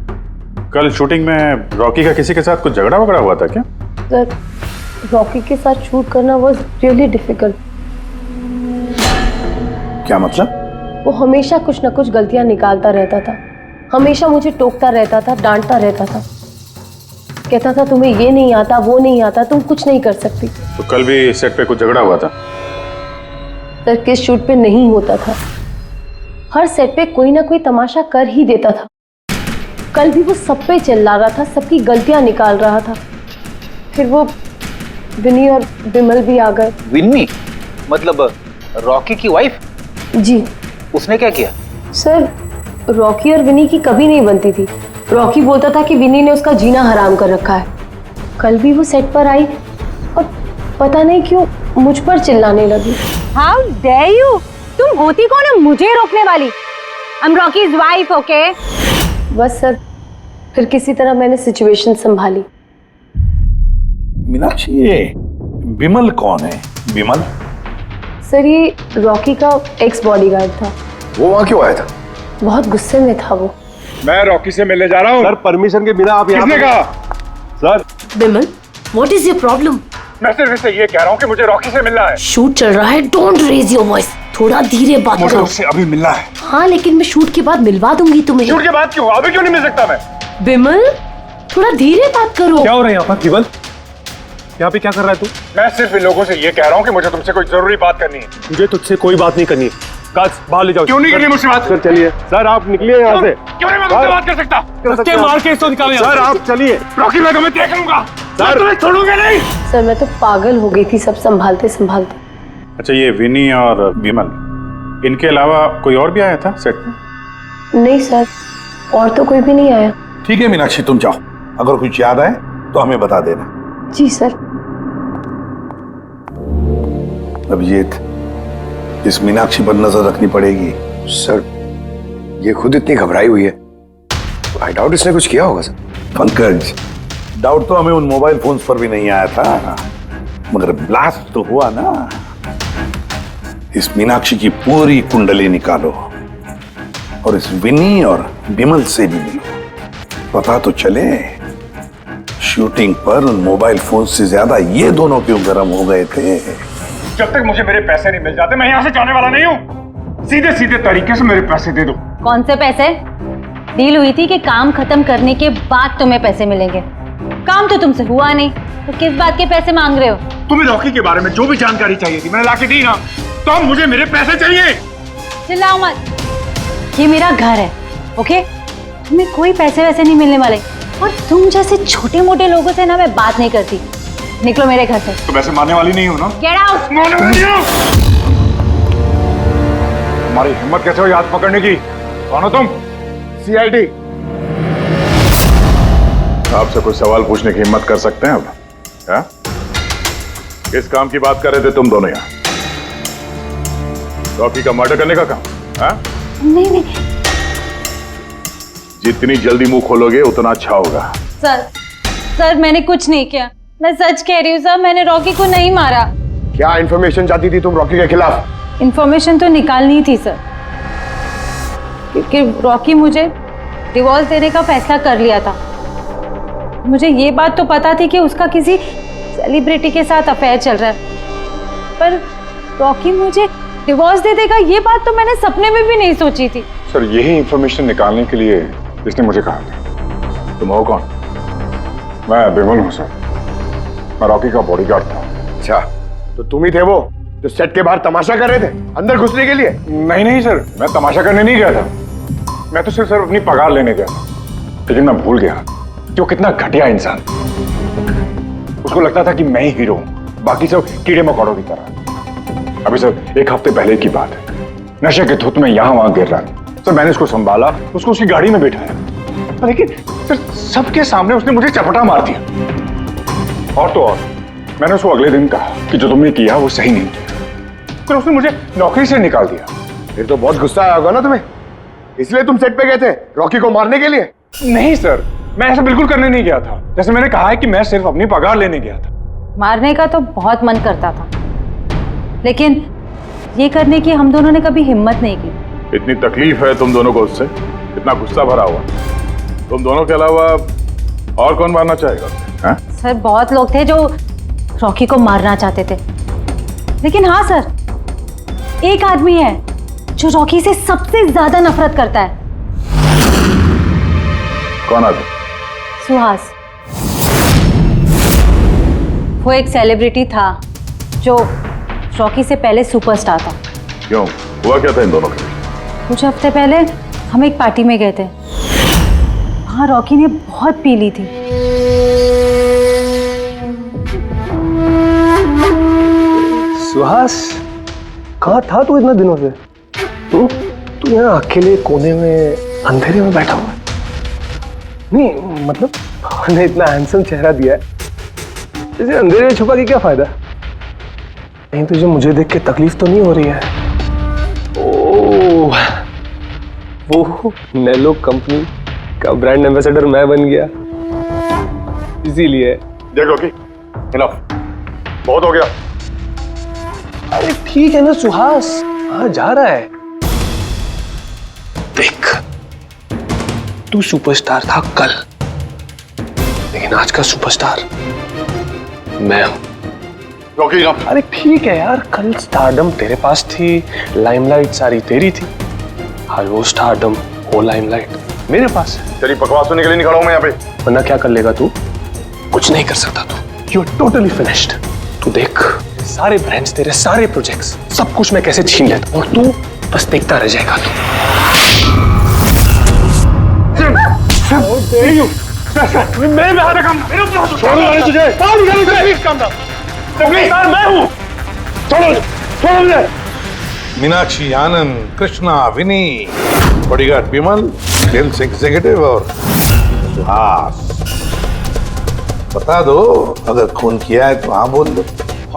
कल शूटिंग में रॉकी का किसी के साथ कुछ झगड़ा वगड़ा हुआ था क्या? सर, रॉकी के साथ शूट करना वाज रियली डिफिकल्ट। क्या मतलब? वो हमेशा कुछ ना कुछ गलतियां निकालता रहता था, हमेशा मुझे टोकता रहता था, डांटता रहता था, कहता था तुम्हें ये नहीं आता, वो नहीं आता, तुम कुछ नहीं कर सकती। तो कल भी सेट पे कुछ झगड़ा हुआ था? सर, किस शूट पे नहीं होता था, हर सेट पे कोई ना कोई तमाशा कर ही देता था। कल भी वो सब पे चिल्ला रहा था, सबकी गलतियां निकाल रहा था। फिर वो विनी और विमल भी आ गए। विन्नी मतलब रॉकी की वाइफ? जी। उसने क्या किया? सर, रॉकी और विनी की कभी नहीं बनती थी। रॉकी बोलता था कि विनी ने उसका जीना हराम कर रखा है। कल भी वो सेट पर आई और पता नहीं क्यों मुझ पर चिल्लाने लगी। How dare you? तुम होती कौन है मुझे रोकने वाली? I'm Rocky's wife, okay? बस सर, फिर किसी तरह मैंने सिचुएशन संभाली। मीनाक्षी, ये विमल कौन है? विमल? सर, ये रॉकी का एक्स बॉडीगार्ड था। वो वहां क्यों आया था? बहुत गुस्से में था वो। मैं रॉकी से मिलने जा रहा हूँ। सर, परमिशन के बिना आप यहाँ किसने कहा? Sir, Vimal, what is your problem? मैं सिर्फ इससे ये कह रहा हूँ कि मुझे रॉकी से मिलना है। शूट चल रहा है, डोंट रेज योर वॉइस, थोड़ा धीरे बात मुझे करो। उससे अभी मिलना है। हाँ, लेकिन मैं शूट के बाद मिलवा दूंगी तुम्हें। शूट के बाद क्यों? अभी क्यों नहीं मिल सकता मैं? विमल, थोड़ा धीरे बात करो। क्या हो रहा है यहाँ पर? विमल, यहाँ पे क्या कर रहा है तू? मैं सिर्फ इन लोगों से ये कह रहा हूँ कि मुझे तुमसे कोई जरूरी बात करनी है। मुझे तुझसे कोई बात नहीं करनी है। काज, बाहर ले जाओ। क्यों नहीं करनी मुझसे बात? सर चलिए। सर, आप निकलिए यहाँ से। क्यों नहीं मैं तुमसे बात कर सकता? मार के इसको निकालो यहाँ से। सर, आप चलिए। रॉकी, मैं तुम्हें देख लूंगा। सर तुम्हें छोड़ूंगा नहीं। सर मैं तो पागल हो गई थी सब संभालते संभालते। अच्छा, ये विनी और विमल, इनके अलावा कोई और भी आया था सेट पे? नहीं सर, और तो कोई भी नहीं आया। ठीक है मीनाक्षी, तुम जाओ, अगर कुछ याद आए तो हमें बता देना। जी सर। अभिजीत, इस मीनाक्षी पर नजर रखनी पड़ेगी। सर ये खुद इतनी घबराई हुई है, आई डाउट इसने कुछ किया होगा सर। पंकज, डाउट तो हमें उन मोबाइल फोन्स पर भी नहीं आया था, मगर ब्लास्ट तो हुआ ना। इस मीनाक्षी की पूरी कुंडली निकालो और इस विनी और विमल से भी मिलो, पता तो चले शूटिंग पर उन मोबाइल फोन से ज्यादा ये दोनों क्यों गर्म हो गए थे। जब तक मुझे मेरे पैसे नहीं मिल जाते मैं यहाँ से जाने वाला नहीं हूँ। सीधे सीधे तरीके से मेरे पैसे दे दो। कौन से पैसे? डील हुई थी कि काम खत्म करने के बाद तुम्हें पैसे मिलेंगे। काम तो तुमसे हुआ नहीं, तो किस बात के पैसे मांग रहे हो? तुम्हें रॉकी के बारे में जो भी जानकारी चाहिए थी मैंने लाके दी ना, तो अब मुझे मेरे पैसे चाहिए। चिल्लाओ मत, ये मेरा घर है, ओके? तुम्हें कोई पैसे वैसे नहीं मिलने वाले, और तुम जैसे छोटे मोटे लोगों से ना मैं बात नहीं करती। निकलो मेरे घर से। तो वैसे मारने वाली नहीं हो ना? Get out. मारने वाली हो? तुम्हारी हिम्मत कैसे हुई हाथ पकड़ने की? कौन हो तुम? सीआईडी। आपसे कुछ सवाल पूछने की हिम्मत कर सकते हैं अब? क्या? किस काम की बात कर रहे थे तुम दोनों यहाँ? रॉकी का मर्डर करने का काम? हाँ? नहीं। जितनी जल्दी मुंह खोलोगे उतना अच्छा होगा। सर मैंने कुछ नहीं किया, मैं सच कह रही हूँ सर, मैंने रॉकी को नहीं मारा। क्या इन्फॉर्मेशन चाहती थी तुम रॉकी के खिलाफ? इन्फॉर्मेशन तो निकालनी थी सर, क्योंकि रॉकी मुझे डिवोर्स देने का फैसला कर लिया था। मुझे ये बात तो पता थी कि उसका किसी सेलिब्रिटी के साथ अफेयर चल रहा है, पर रॉकी मुझे डिवोर्स दे देगा ये बात तो मैंने सपने में भी नहीं सोची थी। सर यही इंफॉर्मेशन निकालने के लिए इसने मुझे कहा था। तुम हो कौन? मैं विमल हूँ सर, मैं रॉकी का बॉडीगार्ड था। अच्छा, तो तुम ही थे वो जो सेट के बाहर तमाशा कर रहे थे अंदर घुसने के लिए? नहीं सर, मैं तमाशा करने नहीं गया था। मैं तो सिर्फ अपनी पगार लेने गया था। लेकिन मैं भूल गया कि वो कितना घटिया इंसान। उसको लगता था कि मैं ही हीरो हूँ, बाकी सब कीड़े मकोड़ों की तरह। अभी सर 1 हफ्ते पहले की बात है, नशे के धुत में यहाँ वहां गिर रहा था। सर मैंने उसको संभाला, उसको उसकी गाड़ी में बैठाया, लेकिन सर सबके सामने उसने मुझे चपटा मार दिया। और तो और मैंने उसको अगले दिन कहा कि जो तुमने किया वो सही नहीं किया, फिर उसने मुझे नौकरी से निकाल दिया। फिर तो बहुत गुस्सा आया होगा ना तुम्हें, इसलिए तुम सेट पे गए थे रॉकी को मारने के लिए? नहीं सर, मैं ऐसा बिल्कुल करने नहीं गया था। जैसे मैंने कहा है कि मैं सिर्फ अपनी पगार लेने गया था। मारने का तो बहुत मन करता था, लेकिन ये करने की हम दोनों ने कभी हिम्मत नहीं की। इतनी तकलीफ है तुम दोनों को उससे, इतना गुस्सा भरा हुआ। तुम दोनों के अलावा और कौन मारना चाहेगा? हाँ? सर बहुत लोग थे जो रॉकी को मारना चाहते थे, लेकिन हाँ सर, एक आदमी है जो रॉकी से सबसे ज्यादा नफरत करता है। कौन आदमी? सुहास। वो एक सेलिब्रिटी था जो रॉकी से पहले सुपरस्टार था। क्यों, हुआ क्या था इन दोनों के? कुछ हफ्ते पहले हम एक पार्टी में गए थे, वहां रॉकी ने बहुत पी ली थी। सुहास, कहाँ था तू इतना दिनों से? तू यहाँ अकेले कोने में अंधेरे में बैठा हुआ? नहीं मतलब हमने इतना हैंडसम चेहरा दिया है, इसे अंधेरे में छुपा के क्या फायदा? कहीं तुझे मुझे देख के तकलीफ तो नहीं हो रही है? ओह, वो नेलो कंपनी का ब्रांड एम्बेसडर मैं बन गया, इसीलिए। देखो कि मिला, बहुत हो गया। अरे ठीक है ना सुहास, कहाँ जा रहा है? देख, तू सुपरस्टार था कल, लेकिन आज का सुपरस्टार मैं हूं। रॉकी, अरे ठीक है यार, कल स्टारडम तेरे पास थी, लाइमलाइट सारी तेरी थी, आज वो स्टारडम वो लाइमलाइट मेरे पास है। तेरी बकवास सुनने के लिए नहीं खड़ा हूं मैं यहाँ पे। वरना क्या कर लेगा तू? कुछ नहीं कर सकता तू, यू आर टोटली फिनिश्ड। तू देख, सारे ब्रांड्स, तेरे सारे प्रोजेक्ट्स, सब कुछ मैं कैसे छीन लेता हूं, और तू बस देखता रह जाएगा। तू मेरे में हाथ रखा, मेरे ऊपर हाथ छोड़ो मैंने तुझे, बाहर निकालो मुझे, काम था, मैं हूँ, छोड़ो मुझे। मीनाक्षी, आनंद, कृष्णा, विनी, बॉडीगार्ड विमल, सेल्स एग्जीक्यूटिव और सुहास। बता दो, अगर खून किया है तो हाँ बोल दो।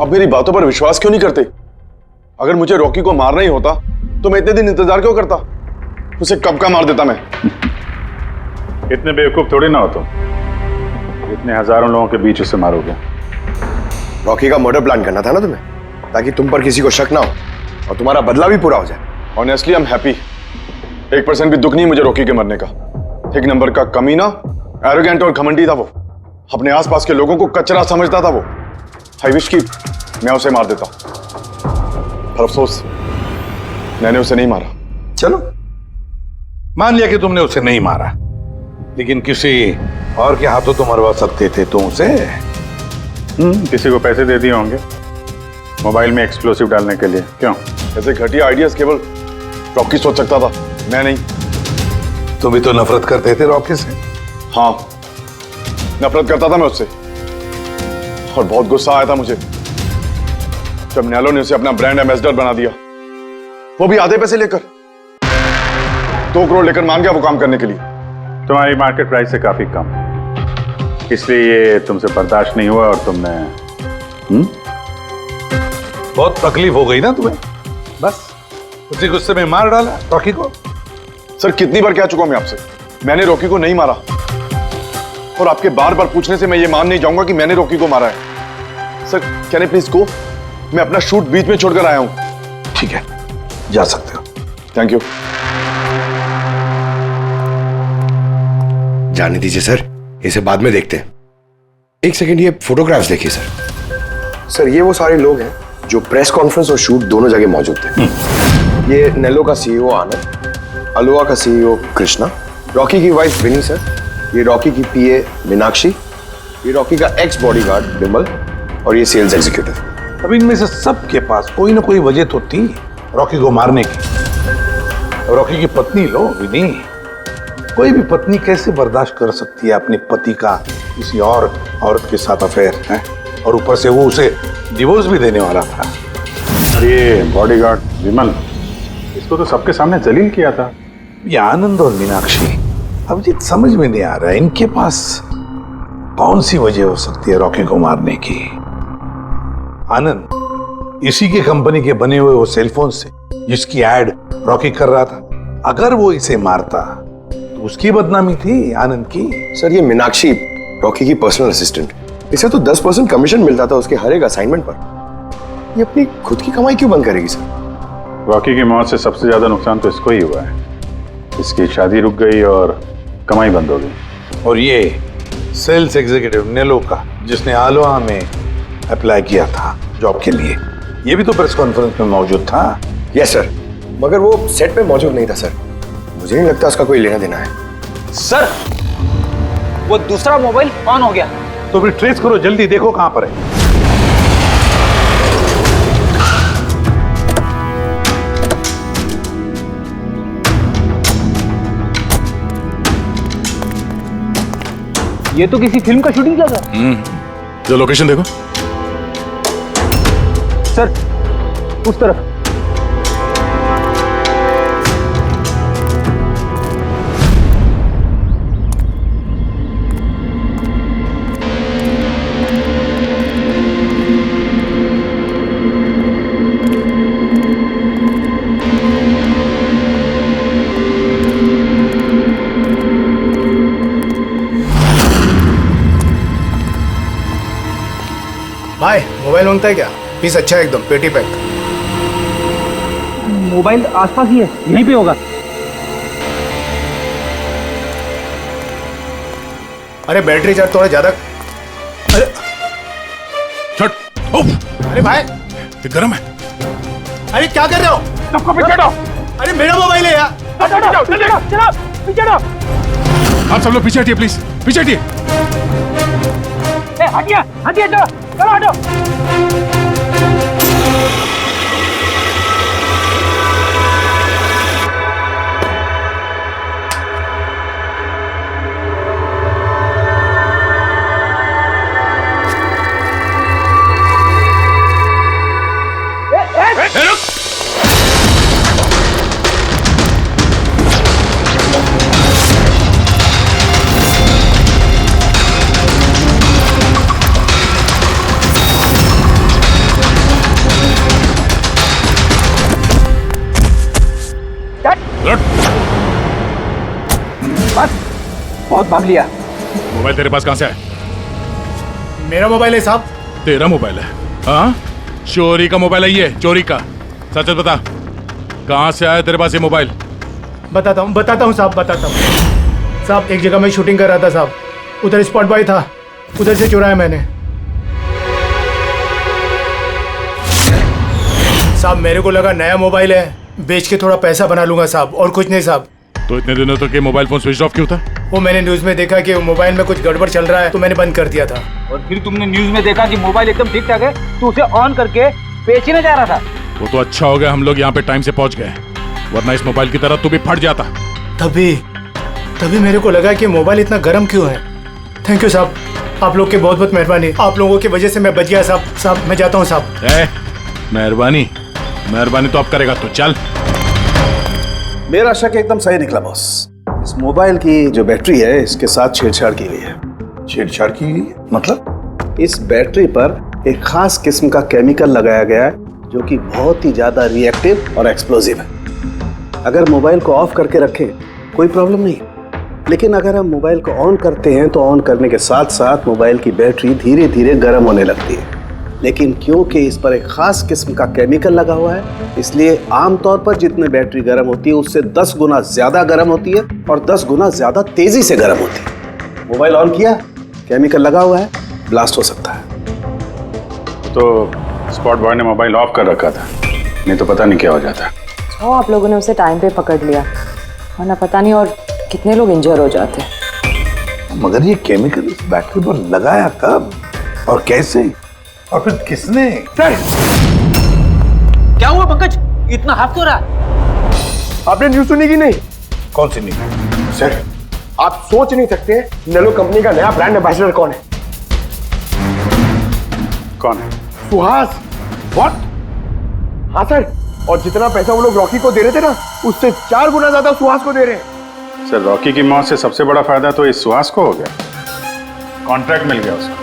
आप मेरी बातों पर विश्वास क्यों नहीं करते? अगर मुझे रॉकी को मारना ही होता तो मैं इतने दिन इंतजार क्यों करता? उसे कब का मार देता मैं। इतने बेवकूफ थोड़ी ना हो तुम, इतने हजारों लोगों के बीच उसे मारोगे। रॉकी का मर्डर प्लान करना था ना तुम्हें, ताकि तुम पर किसी को शक ना हो और तुम्हारा बदला भी पूरा हो जाए। Honestly I am happy. 1% भी दुख नहीं मुझे रॉकी के मरने का। एक नंबर का कमीना, एरोगेंट और घमंडी था वो। अपने आसपास के लोगों को कचरा समझता था वो। आई विश कि मैं उसे मार देता, पर अफसोस मैंने उसे नहीं मारा। चलो, मान लिया कि तुमने उसे नहीं मारा, लेकिन किसी और के हाथों तो मरवा सकते थे तुम उसे। किसी को पैसे दे दिए होंगे मोबाइल में एक्सप्लोसिव डालने के लिए। क्यों? ऐसे घटिया आइडियाज केवल रॉकी सोच सकता था, मैं नहीं। तुम भी तो नफरत करते थे रॉकी से। हाँ, नफरत करता था मैं उससे, और बहुत गुस्सा आया था मुझे जब नैलो ने उसे अपना ब्रांड एम्बेसडर बना दिया, वो भी आधे पैसे लेकर। 2 करोड़ लेकर मान गया वो काम करने के लिए। तुम्हारी मार्केट प्राइस से काफी कम, इसलिए ये तुमसे बर्दाश्त नहीं हुआ और तुमने बहुत तकलीफ हो गई ना तुम्हें, बस उसी गुस्से में मार डाला रॉकी को। सर, कितनी बार कह चुका हूं मैं आपसे, मैंने रॉकी को नहीं मारा, और आपके बार बार पूछने से मैं ये मान नहीं जाऊंगा कि मैंने रॉकी को मारा है। Sir, can I please go? मैं अपना शूट बीच में छोड़कर आया हूं। ठीक है, जा सकते हो। Thank you. जाने दीजिए सर, इसे बाद में देखते हैं। एक सेकंड, ये फोटोग्राफ्स देखिए सर। सर, ये वो सारे लोग हैं जो प्रेस कॉन्फ्रेंस और शूट दोनों जगह मौजूद थे। ये नेलो का सीईओ आनंद, अलोहा का सीईओ कृष्णा, रॉकी की वाइफ विनी सर, ये रॉकी की पीए मीनाक्षी, ये रॉकी का एक्स बॉडीगार्ड विमल, और ये सेल्स एग्जीक्यूटिव। अब इनमें से सबके पास कोई ना कोई वजह तो थी रॉकी को मारने की। रॉकी की पत्नी लो, विनी। कोई भी पत्नी कैसे बर्दाश्त कर सकती है अपने पति का किसी और औरत के साथ अफेयर है? और ऊपर से वो उसे डिवोर्स भी देने वाला था। और ये बॉडीगार्ड विमल, इसको तो सबके सामने जलील किया था। ये आनंद और मीनाक्षी, अब ये समझ में नहीं आ रहा है इनके पास कौन सी वजह हो सकती है रॉकी को मारने की। आनंद, इसी की कंपनी के बने हुए वो सेलफोन से जिसकी एड रॉकी कर रहा था, अगर वो इसे मारता तो उसकी बदनामी थी आनंद की। सर, ये मीनाक्षी रॉकी की पर्सनल असिस्टेंट, इसे तो 10% कमीशन मिलता था उसके हर एक असाइनमेंट पर। ये अपनी खुद की कमाई क्यों बंद करेगी सर? रॉकी की मौत से सबसे ज्यादा नुकसान तो इसको ही हुआ है। इसकी शादी रुक गई और कमाई बंद हो गई। और ये सेल्स एग्जीक्यूटिव नेलो का, जिसने आलोहा में अप्लाई किया था जॉब के लिए, ये भी तो प्रेस कॉन्फ्रेंस में मौजूद था। यस सर, मगर वो सेट पे मौजूद नहीं था सर। मुझे नहीं लगता उसका कोई लेना देना है। सर, वो दूसरा मोबाइल ऑन हो गया। तो फिर ट्रेस करो, जल्दी देखो कहां पर है। ये तो किसी फिल्म का शूटिंग लगा। जो लोकेशन देखो सर, उस तरफ। भाई, मोबाइल मांगता है क्या? पीस अच्छा है एकदम, पेटी पैक। मोबाइल आसपास ही है, यहीं पे होगा। अरे बैटरी चार्ज थोड़ा ज्यादा। अरे छट। उफ, अरे भाई, ये गर्म है। अरे क्या कर रहे हो? सबको पीछे हटाओ। अरे मेरा मोबाइल है यार। चलो पीछे हटो। आप सब लोग पीछे हटिए प्लीज, पीछे हटिए। हटिए हटिए, चलो हटो। बस बहुत भाग लिया। मोबाइल तेरे पास कहां से है? मेरा मोबाइल है साहब। तेरा मोबाइल है? हाँ, चोरी का मोबाइल है ये, चोरी का। सच सच बता, कहां से आया तेरे पास ये मोबाइल? बताता हूँ साहब, बताता हूँ साहब। एक जगह मैं शूटिंग कर रहा था साहब, उधर स्पॉट बॉय था, उधर से चुराया मैंने साहब। मेरे को लगा नया मोबाइल है, बेच के थोड़ा पैसा बना लूंगा साहब, और कुछ नहीं साहब। तो इतने दिनों तक ये मोबाइल फोन स्विच ऑफ क्यों था? वो मैंने न्यूज में देखा कि मोबाइल में कुछ गड़बड़ चल रहा है, तो मैंने बंद कर दिया था। और फिर तुमने न्यूज में देखा कि मोबाइल एकदम ठीक ठाक है, तो उसे ऑन करके बेचने जा रहा था। वो तो अच्छा हो गया हम लोग यहाँ पे टाइम से पहुंच गए, वरना इस मोबाइल की तरह तू भी फट जाता। तभी मेरे को लगा कि मोबाइल इतना गर्म क्यों है। थैंक यू साहब, आप लोग के बहुत बहुत मेहरबानी। आप लोगों की वजह से मैं बच गया साहब। साहब मैं जाता हूँ साहब। मेहरबानी तो आप करेगा तो चल। मेरा शक एकदम सही निकला बॉस। इस मोबाइल की जो बैटरी है इसके साथ छेड़छाड़ की गई है। छेड़छाड़ की गई है मतलब? इस बैटरी पर एक खास किस्म का केमिकल लगाया गया है जो कि बहुत ही ज्यादा रिएक्टिव और एक्सप्लोजिव है। अगर मोबाइल को ऑफ करके रखें कोई प्रॉब्लम नहीं, लेकिन अगर हम मोबाइल को ऑन करते हैं तो ऑन करने के साथ साथ मोबाइल की बैटरी धीरे धीरे गर्म होने लगती है। लेकिन क्योंकि इस पर एक खास किस्म का केमिकल लगा हुआ है, इसलिए आमतौर पर जितने बैटरी गर्म होती है उससे 10 गुना ज्यादा गर्म होती है और 10 गुना ज्यादा तेजी से गर्म होती है। मोबाइल ऑन किया, केमिकल लगा हुआ है, ब्लास्ट हो सकता है। तो स्पॉट बॉय ने मोबाइल ऑफ कर रखा था, नहीं तो पता नहीं क्या हो जाता। आप लोगों ने उसे टाइम पे पकड़ लिया, वरना पता नहीं और कितने लोग इंजर हो जाते। मगर ये केमिकल इस बैटरी पर लगाया कब और कैसे और फिर किसने? क्या हुआ पंकज, इतना हाफ क्यों रहा? आपने न्यूज सुनी कि नहीं? कौन सी न्यूज? सर आप सोच नहीं सकते नेलो कंपनी का नया ब्रांड एम्बेसडर कौन है? कौन है? सुहास। व्हाट? हाँ सर, और जितना पैसा वो लोग रॉकी को दे रहे थे ना, उससे 4 गुना ज्यादा सुहास को दे रहे हैं। सर रॉकी की मौत से सबसे बड़ा फायदा तो इस सुहास को हो गया, कॉन्ट्रैक्ट मिल गया उसको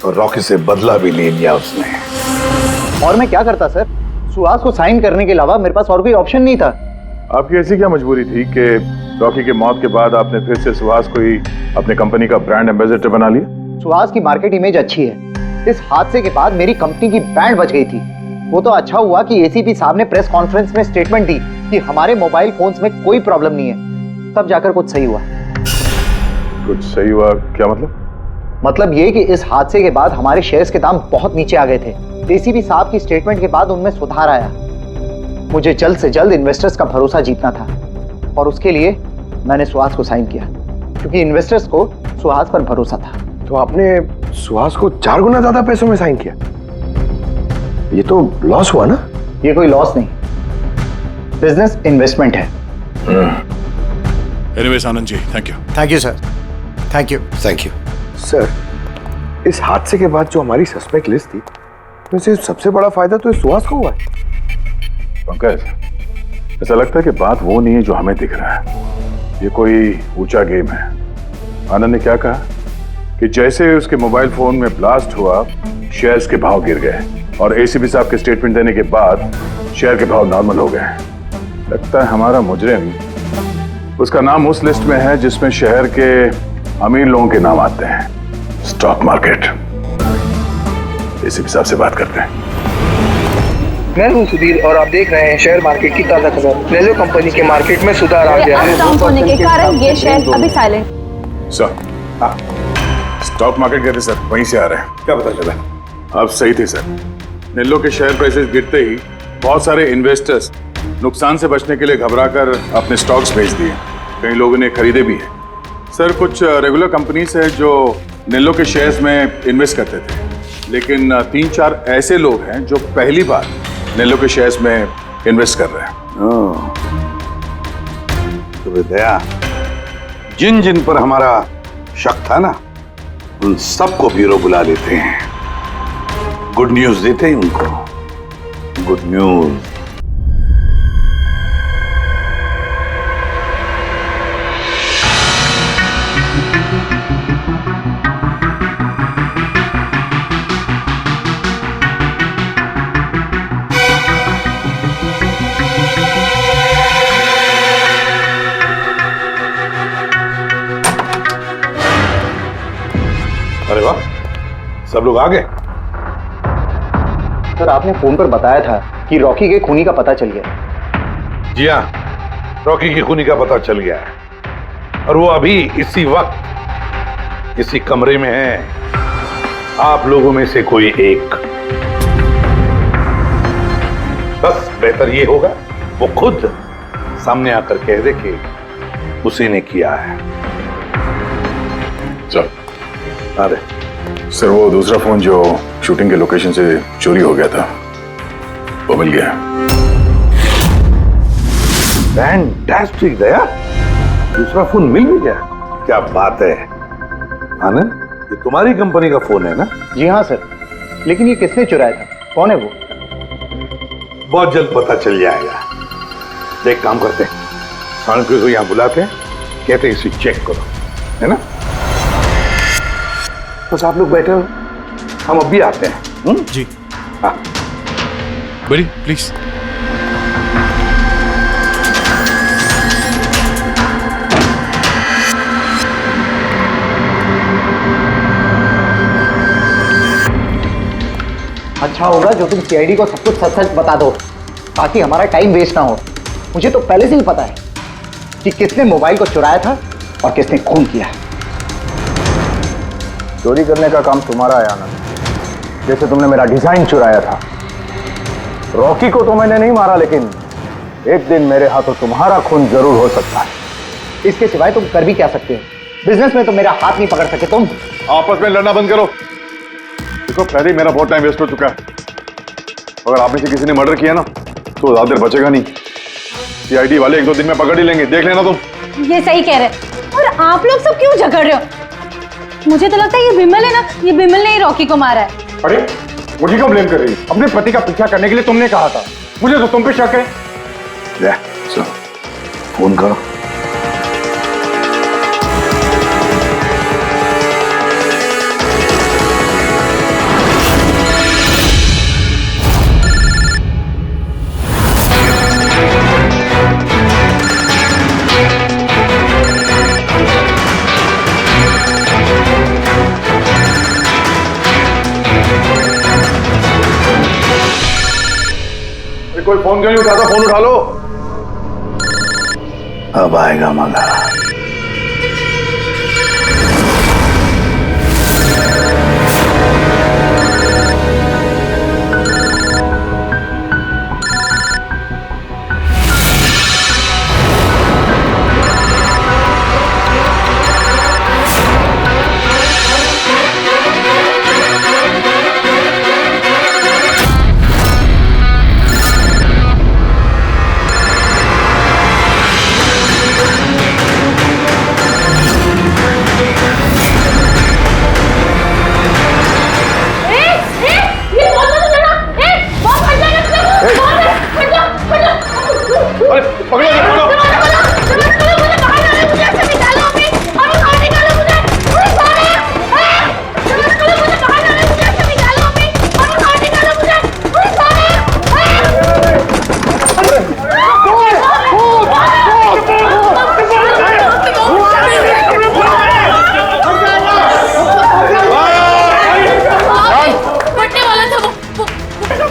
और रॉकी से बदला भी ले लिया उसने। और मैं क्या करता सर? सुहास को साइन करने के अलावा मेरे पास और कोई ऑप्शन नहीं था। आपकी ऐसी क्या मजबूरी थी कि रॉकी के मौत के बाद आपने फिर से सुहास को ही अपने कंपनी का ब्रांड एम्बेसडर बना लिया? सुहास की मार्केट इमेज अच्छी है। इस हादसे के बाद मेरी कंपनी की ब्रांड बच गई थी। वो तो अच्छा हुआ कि एसीपी साहब ने प्रेस कॉन्फ्रेंस में स्टेटमेंट दी कि हमारे मोबाइल फोन्स में कोई प्रॉब्लम नहीं है। तब जाकर कुछ सही हुआ। कुछ सही हुआ क्या मतलब? मतलब ये कि इस हादसे के बाद हमारे शेयर्स के दाम बहुत नीचे आ गए थे। एसीपी साहब की स्टेटमेंट के बाद उनमें सुधार आया। मुझे जल्द से जल्द इन्वेस्टर्स का भरोसा जीतना था और उसके लिए मैंने सुहास को साइन किया, क्योंकि इन्वेस्टर्स को सुहास पर भरोसा था। तो आपने सुहास को 4 गुना ज्यादा पैसों में साइन किया? ये तो लॉस हुआ ना? ये कोई लॉस नहीं, बिजनेस इन्वेस्टमेंट है। Anyways Anand ji, thank you. Thank you sir, thank you. Thank you sir. इस हादसे के बाद जो हमारी सस्पेक्ट लिस्ट थी, वैसे सबसे बड़ा फायदा तो इस सुहास को हुआ है। पंकज, ऐसा लगता है कि बात वो नहीं है जो हमें दिख रहा है। ये कोई ऊंचा गेम है। आनंद ने क्या कहा कि जैसे उसके मोबाइल फोन में ब्लास्ट हुआ, शेयर्स के भाव गिर गए और एसीपी साहब के स्टेटमेंट देने के बाद शेयर के भाव नॉर्मल हो गए। लगता है हमारा मुजरिम, उसका नाम उस लिस्ट में है जिसमें शहर के अमीर लोगों के नाम आते हैं, स्टॉक मार्केट। एसीपी साहब से बात करते हैं। मैं हूं सुधीर और आप देख रहे हैं शेयर मार्केट की ताजा खबर। नेलो कंपनी के मार्केट में सुधार आ गया है। डाउन होने के कारण ये शेयर अभी साइलेंट। सर, स्टॉक मार्केट गए थे सर, वहीं से आ रहे हैं। क्या पता चला? आप सही थे सर। नेल्लो के शेयर प्राइसेस गिरते ही बहुत सारे इन्वेस्टर्स नुकसान से बचने के लिए घबराकर अपने स्टॉक्स बेच दिए। कई लोगों ने खरीदे भी हैं। सर, कुछ रेगुलर कंपनीज है जो नेल्लो के शेयर्स में इन्वेस्ट करते थे, लेकिन 3-4 ऐसे लोग हैं जो पहली बार नेल्लो के शेयर्स में इन्वेस्ट कर रहे हैं। तो दया, जिन जिन पर हमारा शक था ना, उन सबको ब्यूरो बुला लेते हैं, गुड न्यूज देते हैं उनको। Good news. सब लोग आ गए? सर आपने फोन पर बताया था कि रॉकी के खूनी का पता चल गया। जी हाँ, रॉकी की खूनी का पता चल गया है और वो अभी इसी वक्त इसी कमरे में है। आप लोगों में से कोई एक, बस बेहतर ये होगा वो खुद सामने आकर कह दे कि उसी ने किया है। चल। अरे सर वो दूसरा फोन जो शूटिंग के लोकेशन से चोरी हो गया था वो मिल गया। फैंटास्टिक दया, दूसरा फोन मिल भी गया। क्या बात है आनंद, ये तुम्हारी कंपनी का फोन है ना? जी हाँ सर, लेकिन ये किसने चुराया था, कौन है वो? बहुत जल्द पता चल जाएगा। देख काम करते हैं, साणुके को यहाँ बुलाते हैं, कहते हैं इसे चेक करो, है ना? बस आप लोग बैठे हो, हम अभी आते हैं। जी हाँ बड़ी प्लीज। अच्छा होगा जो तुम सीआईडी को सब कुछ सच सच बता दो ताकि हमारा टाइम वेस्ट ना हो। मुझे तो पहले से ही पता है कि किसने मोबाइल को चुराया था और किसने खून किया। चोरी करने का काम तुम्हारा है आनंद, जैसे तुमने मेरा डिजाइन चुराया था। रॉकी को तो मैंने नहीं मारा, लेकिन एक दिन मेरे हाथों तुम्हारा खून जरूर हो सकता है। इसके सिवाय तुम कर भी क्या सकते हो? बिजनेस में तो मेरा हाथ नहीं पकड़ सके तुम। आपस में लड़ना बंद करो। देखो पहले ही मेरा बहुत टाइम वेस्ट हो चुका है। अगर आप में से किसी ने मर्डर किया ना तो ज्यादा देर बचेगा नहीं। सीआईडी वाले 1-2 दिन में पकड़ ही लेंगे, देख लेना तुम। ये सही कह रहे हैं। और आप लोग सब क्यों झगड़ रहे हो? मुझे तो लगता है ये बिमल है ना, ये बिमल ने ही रॉकी को मारा है। अरे मुझे क्यों ब्लेम कर रही है? अपने पति का पीछा करने के लिए तुमने कहा था, मुझे तो तुम पे शक है। ले, चलो फोन करो। कोई फोन क्यों नहीं उठाता? फोन उठा लो। अब आएगा मजा।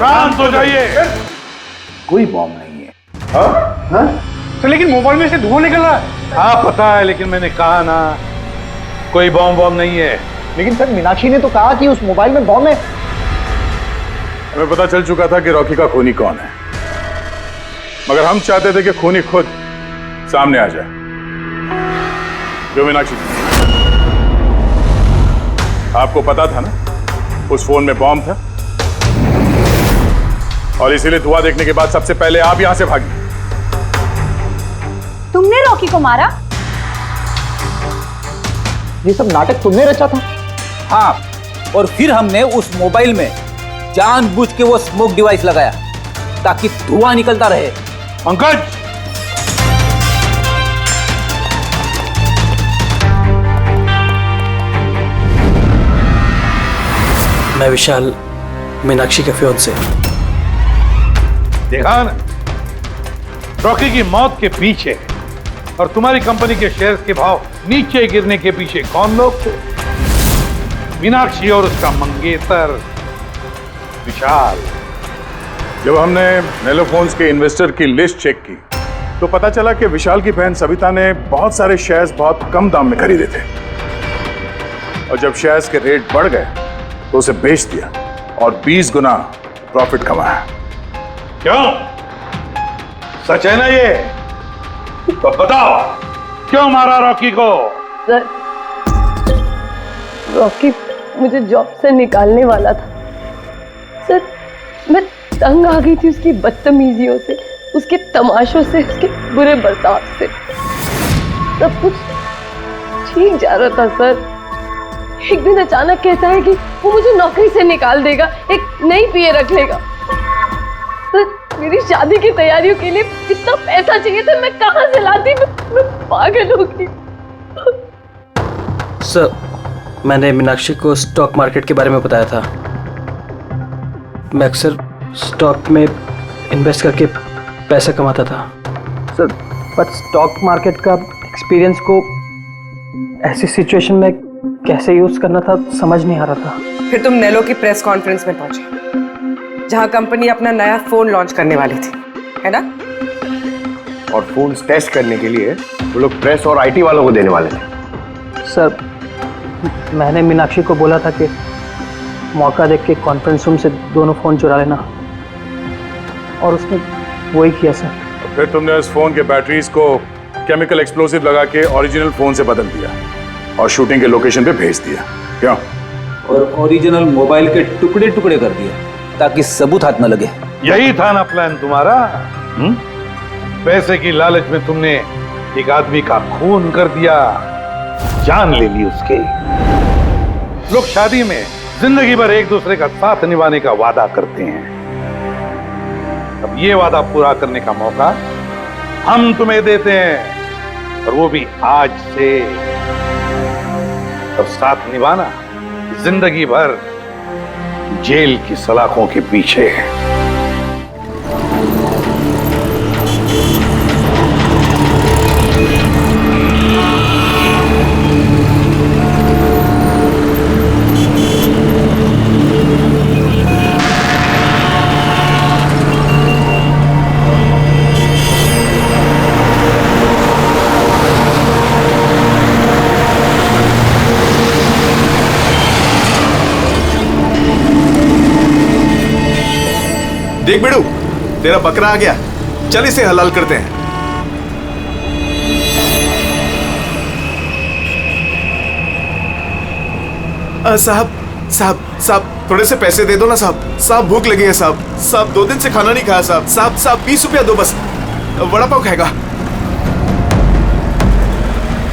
शांत हो जाइए। कोई बॉम्ब नहीं है। हाँ? तो लेकिन मोबाइल में से धुआं निकल रहा है। हाँ पता है, लेकिन मैंने कहा ना कोई बॉम्ब नहीं है। लेकिन सर मीनाक्षी ने तो कहा कि उस मोबाइल में बॉम्ब है। हमें पता चल चुका था कि रॉकी का खूनी कौन है, मगर हम चाहते थे कि खूनी खुद सामने आ जाए। जो मीनाक्षी, आपको पता था ना उस फोन में बॉम्ब था, और इसीलिए धुआं देखने के बाद सबसे पहले आप यहां से भागी। तुमने रॉकी को मारा? ये सब नाटक तुमने रचा था? हाँ, और फिर हमने उस मोबाइल में जानबूझ के वो स्मोक डिवाइस लगाया ताकि धुआं निकलता रहे। पंकज, मैं विशाल, मीनाक्षी के फियांसे। देखा ना, रॉकी की मौत के पीछे और तुम्हारी कंपनी के शेयर्स के भाव नीचे गिरने के पीछे कौन लोग थे? मीनाक्षी और उसका मंगेतर विशाल। जब हमने नेलोफोन्स के इन्वेस्टर की लिस्ट चेक की तो पता चला कि विशाल की बहन सविता ने बहुत सारे शेयर्स बहुत कम दाम में खरीदे थे और जब शेयर्स के रेट बढ़ गए तो उसे बेच दिया और 20 गुना प्रॉफिट कमाया। क्यों? सच है ना ये? तो बताओ क्यों मारा रॉकी को? सर, रॉकी मुझे जॉब से निकालने वाला था। सर, मैं तंग आ गई थी उसकी बदतमीजियों से, उसके तमाशों से, उसके बुरे बर्ताव से। सब कुछ ठीक जा रहा था सर। एक दिन अचानक कहता है कि वो मुझे नौकरी से निकाल देगा, एक नई पीए रख लेगा। सर, मेरी शादी की तैयारियों के लिए कितना पैसा चाहिए था, मैं कहां से लाती? मैं पागल हो गई। सर, मैंने मीनाक्षी को स्टॉक मार्केट के बारे में बताया था। मैं अक्सर स्टॉक में इन्वेस्ट करके पैसा कमाता था। सर, पर स्टॉक मार्केट का एक्सपीरियंस को ऐसी सिचुएशन में कैसे यूज करना था समझ नहीं आ रहा था। फिर तुम नेलो की प्रेस कॉन्फ्रेंस में पहुंचे जहां कंपनी अपना नया फोन लॉन्च करने वाली थी, है ना? और फोन टेस्ट करने के लिए वो लोग प्रेस और आईटी वालों को देने वाले थे। सर, मैंने मीनाक्षी को बोला था कि मौका देख के कॉन्फ्रेंस रूम से दोनों फोन चुरा लेना, और उसने वही किया सर। फिर तुमने उस फोन के बैटरीज को केमिकल एक्सप्लोसिव लगा के ओरिजिनल फोन से बदल दिया और शूटिंग के लोकेशन पे भेज दिया। क्यों? और ओरिजिनल मोबाइल के टुकड़े टुकड़े कर दिए ताकि सबूत हाथ न लगे। यही था ना प्लान तुम्हारा? पैसे की लालच में तुमने एक आदमी का खून कर दिया, जान ले ली उसके। लोग शादी में जिंदगी भर एक दूसरे का साथ निभाने का वादा करते हैं। अब ये वादा पूरा करने का मौका हम तुम्हें देते हैं, और वो भी आज से। अब साथ निभाना जिंदगी भर जेल की सलाखों के पीछे। देख बेड़ू, तेरा बकरा आ गया, चल इसे हलाल करते हैं। साहब साहब साहब थोड़े से पैसे दे दो ना साहब। साहब भूख लगी है साहब। साहब 2 दिन से खाना नहीं खाया साहब। साहब साहब 20 रुपया दो बस, वड़ा पाव खाएगा।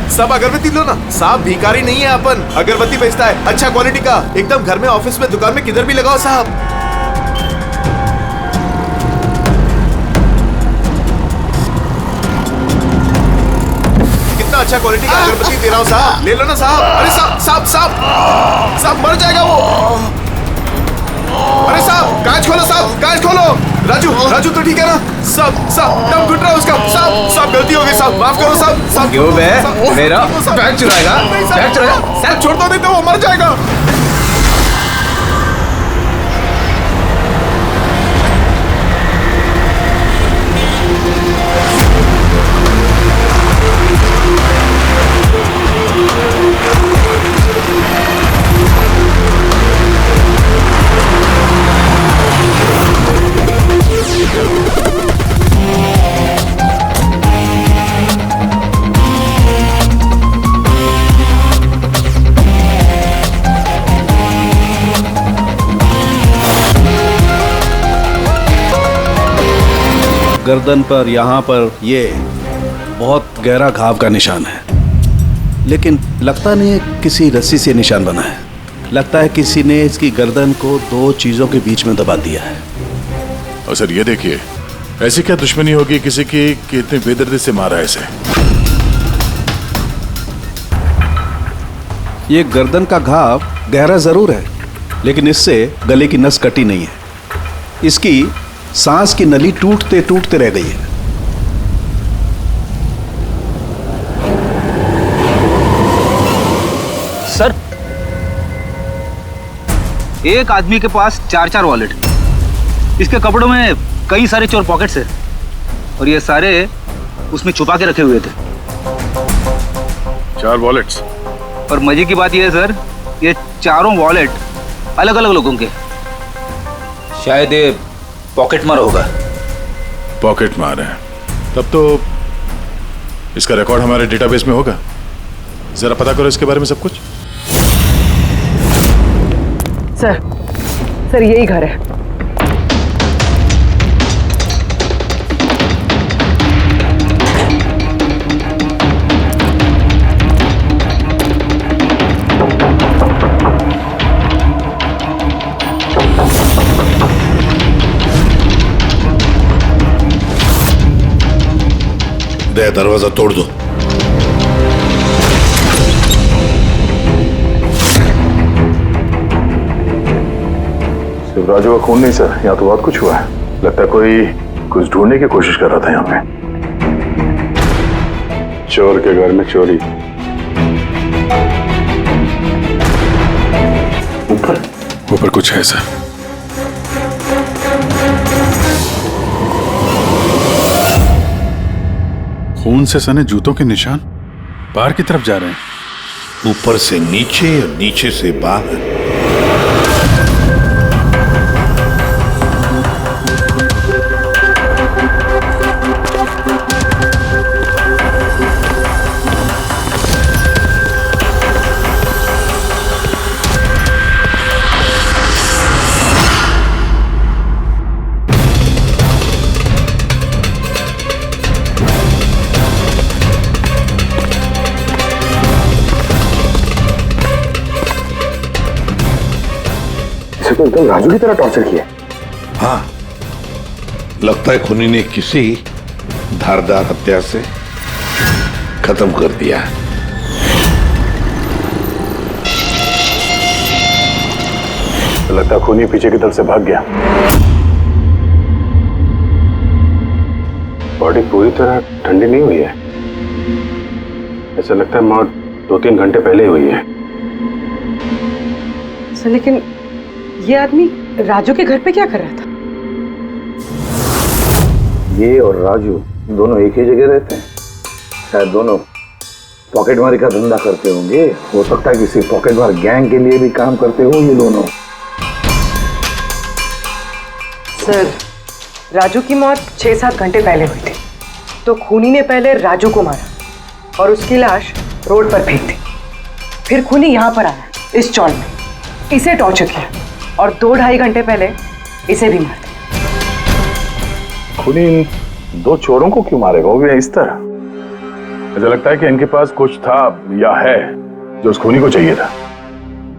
साहब अगरबत्ती लो ना साहब, भिखारी नहीं है अपन, अगरबत्ती बेचता है अच्छा क्वालिटी का, एकदम घर में, ऑफिस में, दुकान में, किधर भी लगाओ साहब। अच्छा क्वालिटी का अगरबत्ती दे रहा हूं साहब, ले लो ना साहब। अरे साहब साहब साहब साहब मर जाएगा वो। अरे साहब कांच खोलो साहब, कांच खोलो। राजू राजू तो ठीक है ना साहब? साहब दम घुट रहा है उसका साहब। साहब गलती हो गई साहब, माफ करो साहब। साहब क्यों बे? मेरा बैग चुराएगा? बैग चुराएगा? साहब छोड़ दो, नहीं तो वो मर जाएगा। गर्दन पर, यहाँ पर ये बहुत गहरा घाव का निशान है, लेकिन लगता नहीं है किसी रस्सी से निशान बना है। लगता है किसी ने इसकी गर्दन को 2 चीजों के बीच में दबा दिया है। और सर ये देखिए, ऐसी क्या दुश्मनी होगी किसी की कि इतनी बेदर्दी से मारा है इसे? ये गर्दन का घाव गहरा जरूर है, लेकिन इससे गले की नस कटी नहीं है। इसकी सांस की नली टूटते टूटते रह गई है। सर, एक आदमी के पास 4-4 वॉलेट। इसके कपड़ों में कई सारे चोर पॉकेट्स है और ये सारे उसमें छुपा के रखे हुए थे। 4 वॉलेट्स। और मजे की बात यह है सर, ये चारों वॉलेट अलग अलग लोगों के। शायद ये पॉकेट मार होगा। पॉकेट मार है, तब तो इसका रिकॉर्ड हमारे डेटाबेस में होगा। जरा पता करो इसके बारे में सब कुछ। सर यही घर है। दरवाजा तोड़ दो। सिर्फ राजू का खून नहीं सर, यहाँ तो बहुत कुछ हुआ है। लगता है कोई कुछ ढूंढने की कोशिश कर रहा था यहाँ पे। चोर के घर में चोरी। ऊपर कुछ है सर। खून से सने जूतों के निशान बाहर की तरफ जा रहे हैं। ऊपर से नीचे और नीचे से बाहर। तो एकदम राजू की तरह टॉर्चर किया। हाँ, लगता है खूनी ने किसी धारदार हत्या से खत्म कर दिया। लगता है खूनी पीछे की तरफ से भाग गया। बॉडी पूरी तरह ठंडी नहीं हुई है। ऐसा लगता है मौत 2-3 घंटे पहले ही हुई है। सर लेकिन ये आदमी राजू के घर पे क्या कर रहा था? ये और राजू दोनों एक ही जगह रहते हैं। शायद दोनों पॉकेटमारी का धंधा करते होंगे। हो सकता है किसी पॉकेटमार गैंग के लिए भी काम करते हो ये दोनों। सर राजू की मौत 6-7 घंटे पहले हुई थी, तो खूनी ने पहले राजू को मारा और उसकी लाश रोड पर फेंक दी। फिर खूनी यहाँ पर आया इस चौल में, इसे टॉर्चर किया और 2-2.5 घंटे पहले इसे भी मार दिया। खूनी इन 2 चोरों को क्यों मारेगा, वो भी इस तरह? मुझे लगता है कि इनके पास कुछ था या है जो उस खूनी को चाहिए था।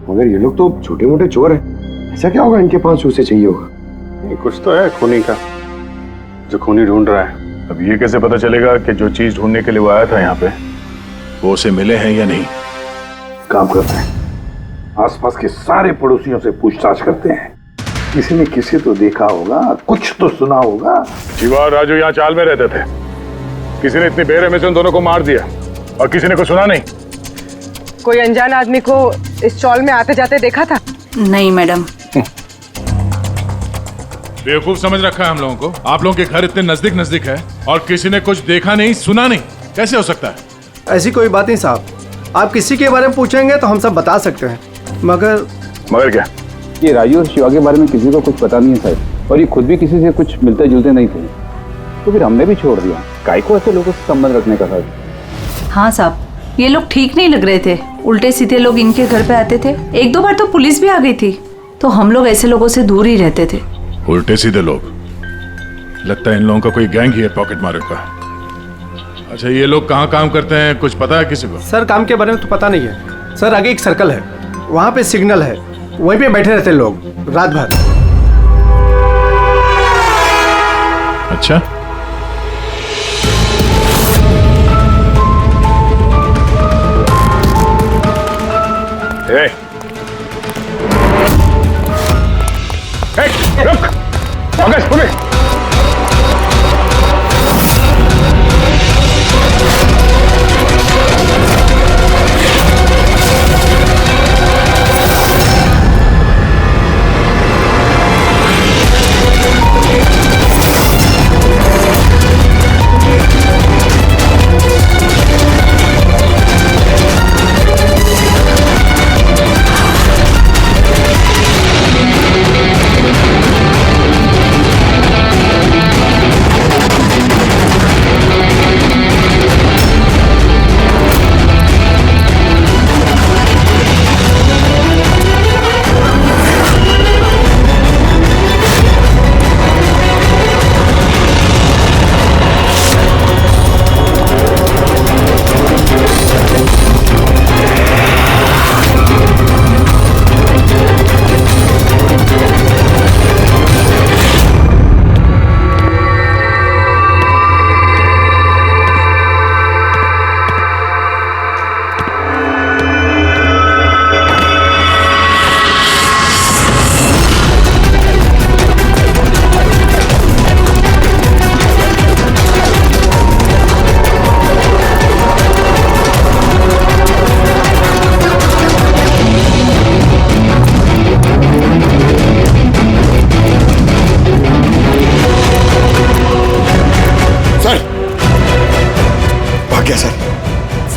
मगर ये लोग तो छोटे मोटे चोर हैं, ऐसा क्या होगा इनके पास उसे चाहिए होगा? कुछ तो है खूनी का जो खूनी ढूंढ रहा है। अब ये कैसे पता चलेगा कि जो चीज ढूंढने के लिए वो आया था यहाँ पे वो उसे मिले हैं या नहीं? काम करते हैं, आसपास के सारे पड़ोसियों से पूछताछ करते हैं। किसी ने किसी तो देखा होगा, कुछ तो सुना होगा। शिवा और राजू यहाँ चाल में रहते थे। किसी ने इतनी बेरहमी से उन दोनों को मार दिया और किसी ने कुछ सुना नहीं। कोई अनजान आदमी को इस चौल में आते जाते देखा था? नहीं मैडम। बेवकूफ समझ रखा है हम लोगों को। आप लोगों के घर इतने नजदीक नजदीक है और किसी ने कुछ देखा नहीं सुना नहीं, कैसे हो सकता है? ऐसी कोई बात नहीं साहब, आप किसी के बारे में पूछेंगे तो हम सब बता सकते हैं। मगर क्या? ये राजू और शिवा के बारे में किसी को कुछ पता नहीं है साहब, और ये खुद भी किसी से कुछ मिलते जुलते नहीं थे, तो फिर हमने भी छोड़ दिया। काय को ऐसे लोगों से संबंध रखने का साहब? हाँ साहब, ये लोग ठीक नहीं लग रहे थे। उल्टे सीधे लोग इनके घर पे आते थे। 1-2 बार तो पुलिस भी आ गई थी, तो हम लोग ऐसे लोगों से दूर ही रहते थे। उल्टे सीधे लोग? लगता है इन लोगों का कोई गैंग ही है पॉकेट मारे का। अच्छा, ये लोग कहाँ काम करते हैं, कुछ पता है किसी को? सर काम के बारे में तो पता नहीं है सर। आगे एक सर्कल है, वहाँ पे सिग्नल है, वहीं पे बैठे रहते लोग रात भर। अच्छा, रुक, पुलिस।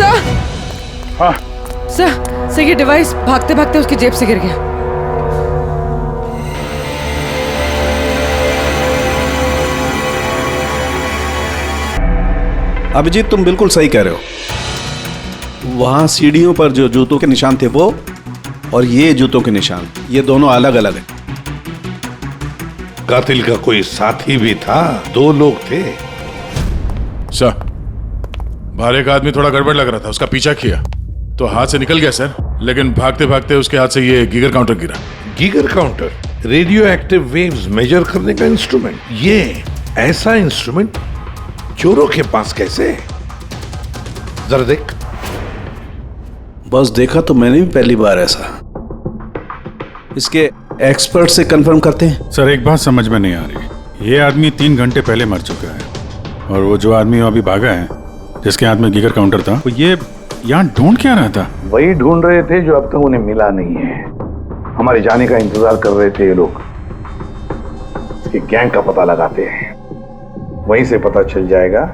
सर हाँ सर ये डिवाइस भागते भागते उसकी जेब से गिर गया। अभिजीत तुम बिल्कुल सही कह रहे हो। वहां सीढ़ियों पर जो जूतों के निशान थे वो, और ये जूतों के निशान, ये दोनों अलग अलग हैं। कातिल का कोई साथी भी था, 2 लोग थे। सर बाहर एक आदमी थोड़ा गड़बड़ लग रहा था, उसका पीछा किया तो हाथ से निकल गया सर, लेकिन भागते भागते उसके हाथ से ये गीगर काउंटर गिरा। Geiger counter radioactive waves measure करने का इंस्ट्रूमेंट। ये ऐसा इंस्ट्रूमेंट चोरों के पास कैसे? जरा देख। बस देखा तो मैंने भी पहली बार ऐसा। इसके एक्सपर्ट से कंफर्म करते हैं। सर एक बात समझ में नहीं आ रही, ये आदमी 3 घंटे पहले मर चुका है, और वो जो आदमी अभी भागा है जिसके हाथ में गीगर काउंटर था, वो ये यहाँ ढूंढ क्या रहा था? वही ढूंढ रहे थे जो अब तक उन्हें मिला नहीं है। हमारे जाने का इंतजार कर रहे थे ये लोग। इसके गैंग का पता लगाते हैं, वहीं से पता चल जाएगा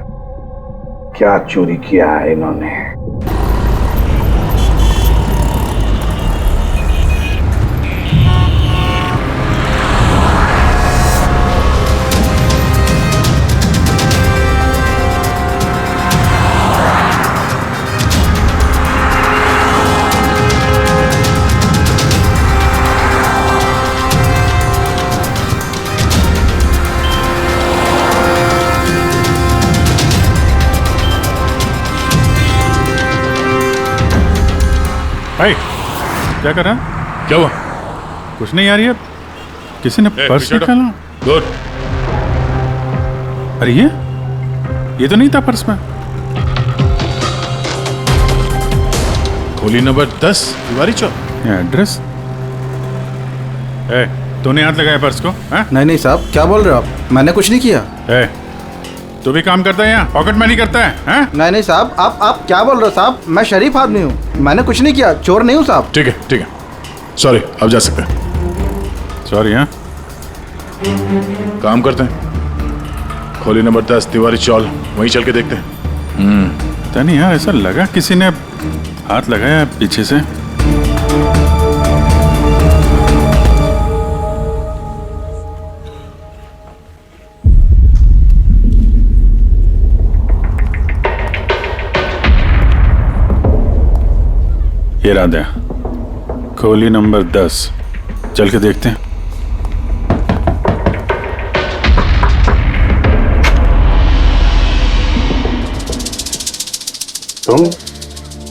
क्या चोरी किया है इन्होंने। भाई क्या कर रहा है? क्या हुआ? कुछ नहीं यार, ये किसी ने पर्स निकाला। गुड। अरे ये तो नहीं था पर्स में। खोली नंबर 10 तिवारी चौक, एड्रेस। तूने हाथ लगाया पर्स को? नहीं साहब, क्या बोल रहे हो आप? मैंने कुछ नहीं किया। तू भी काम करता है यहाँ, पॉकेट मनी करता है? नहीं साहब, आप क्या बोल रहे हो साहब? मैं शरीफ आदमी हूँ, मैंने कुछ नहीं किया, चोर नहीं हूँ साहब। ठीक है सॉरी, अब जा सकते हैं। सॉरी। हाँ काम करते हैं, खोली नंबर 10 तिवारी चौल, वहीं चल के देखते हैं। पता नहीं यार, ऐसा लगा किसी ने हाथ लगाया पीछे से। ये राधा, खोली नंबर 10, चल के देखते हैं।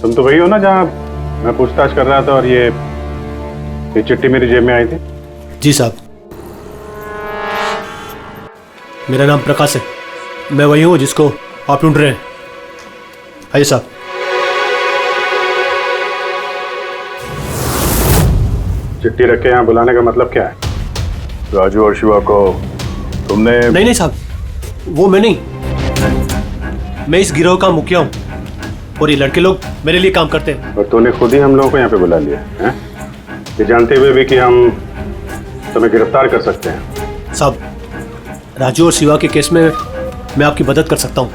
तुम तो वही हो ना जहाँ मैं पूछताछ कर रहा था और ये चिट्ठी मेरी जेब में आई थी? जी साहब, मेरा नाम प्रकाश है, मैं वही हूँ जिसको आप ढूंढ रहे हैं। आइए साहब। चिट्ठी रख के यहाँ बुलाने का मतलब क्या है? राजू और शिवा को तुमने? नहीं साहब, वो मैं नहीं, मैं इस गिरोह का मुखिया हूँ और ये लड़के लोग मेरे लिए काम करते हैं। और तूने खुद ही हम लोगों को यहाँ पे बुला लिया है, ये जानते हुए भी कि हम तुम्हें गिरफ्तार कर सकते हैं। साहब, राजू और शिवा के केस में मैं आपकी मदद कर सकता हूँ,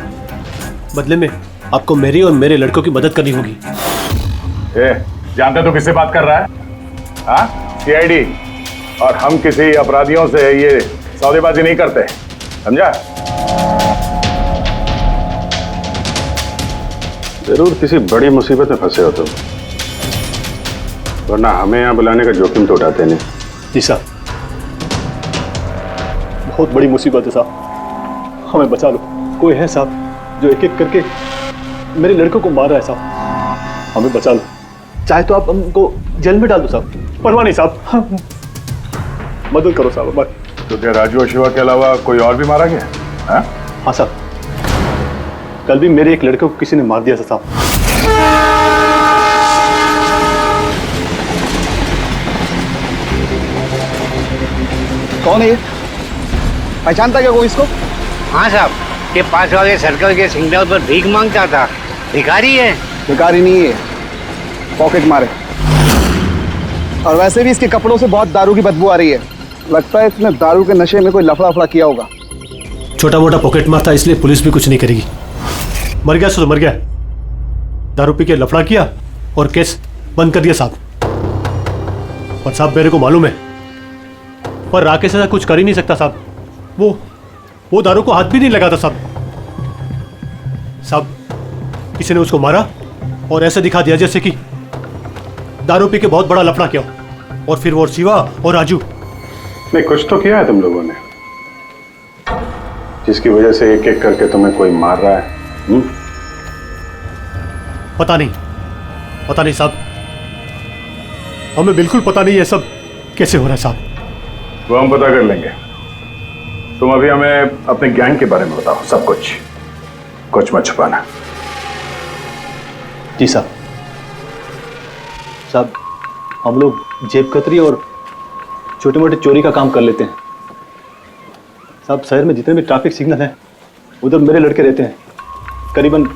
बदले में आपको मेरी और मेरे लड़कों की मदद करनी होगी। जानते तो किससे बात कर रहा है? सीआईडी, और हम किसी अपराधियों से ये सौदेबाजी नहीं करते, समझा? जरूर किसी बड़ी मुसीबत में फंसे हो तुम, वरना हमें यहाँ बुलाने का जोखिम तो उठाते नहीं। जी साहब, बहुत बड़ी मुसीबत है साहब, हमें बचा लो। कोई है साहब जो एक एक करके मेरे लड़कों को मार रहा है साहब, हमें बचा लो। चाहे तो आप हमको जेल में डाल दो साहब, परवाह नहीं साहब, मदद करो साहब हमारी। तो क्या राजू और शिवा के अलावा कोई और भी मारा गया? हाँ साहब, कल भी मेरे एक लड़के को किसी ने मार दिया था साहब। कौन है ये? पहचानता क्या कोई इसको? हाँ साहब, ये 5 वाले सर्कल के सिग्नल पर भीख मांगता था। भिखारी है? भिखारी नहीं है, पॉकेट मारे। और वैसे भी इसके कपड़ों से बहुत दारू की बदबू आ रही है, लगता है इसने दारू के नशे में कोई लफड़ा किया होगा। छोटा मोटा पॉकेट मार था, इसलिए पुलिस भी कुछ नहीं करेगी। मर गया सो मर गया, दारू पी के लफड़ा किया और केस बंद कर दिया साहब। पर साहब मेरे को मालूम है, पर राकेश ऐसा कुछ कर ही नहीं सकता साहब। वो दारू को हाथ भी नहीं लगाता साहब। साहब किसी ने उसको मारा और ऐसे दिखा दिया जैसे कि दारू पी के बहुत बड़ा लफड़ा किया, और फिर वो शिवा और राजू। नहीं, कुछ तो किया है तुम लोगों ने, जिसकी वजह से एक एक करके तुम्हें कोई मार रहा है। पता नहीं साहब, हमें बिल्कुल पता नहीं ये सब कैसे हो रहा है साहब। वो हम पता कर लेंगे। तुम अभी हमें अपने गैंग के बारे में बताओ, सब कुछ मत छुपाना। जी साहब। साहब हम लोग जेब कतरी और छोटे मोटे चोरी का काम कर लेते हैं साहब। शहर में जितने भी ट्रैफिक सिग्नल हैं उधर मेरे लड़के रहते हैं, करीबन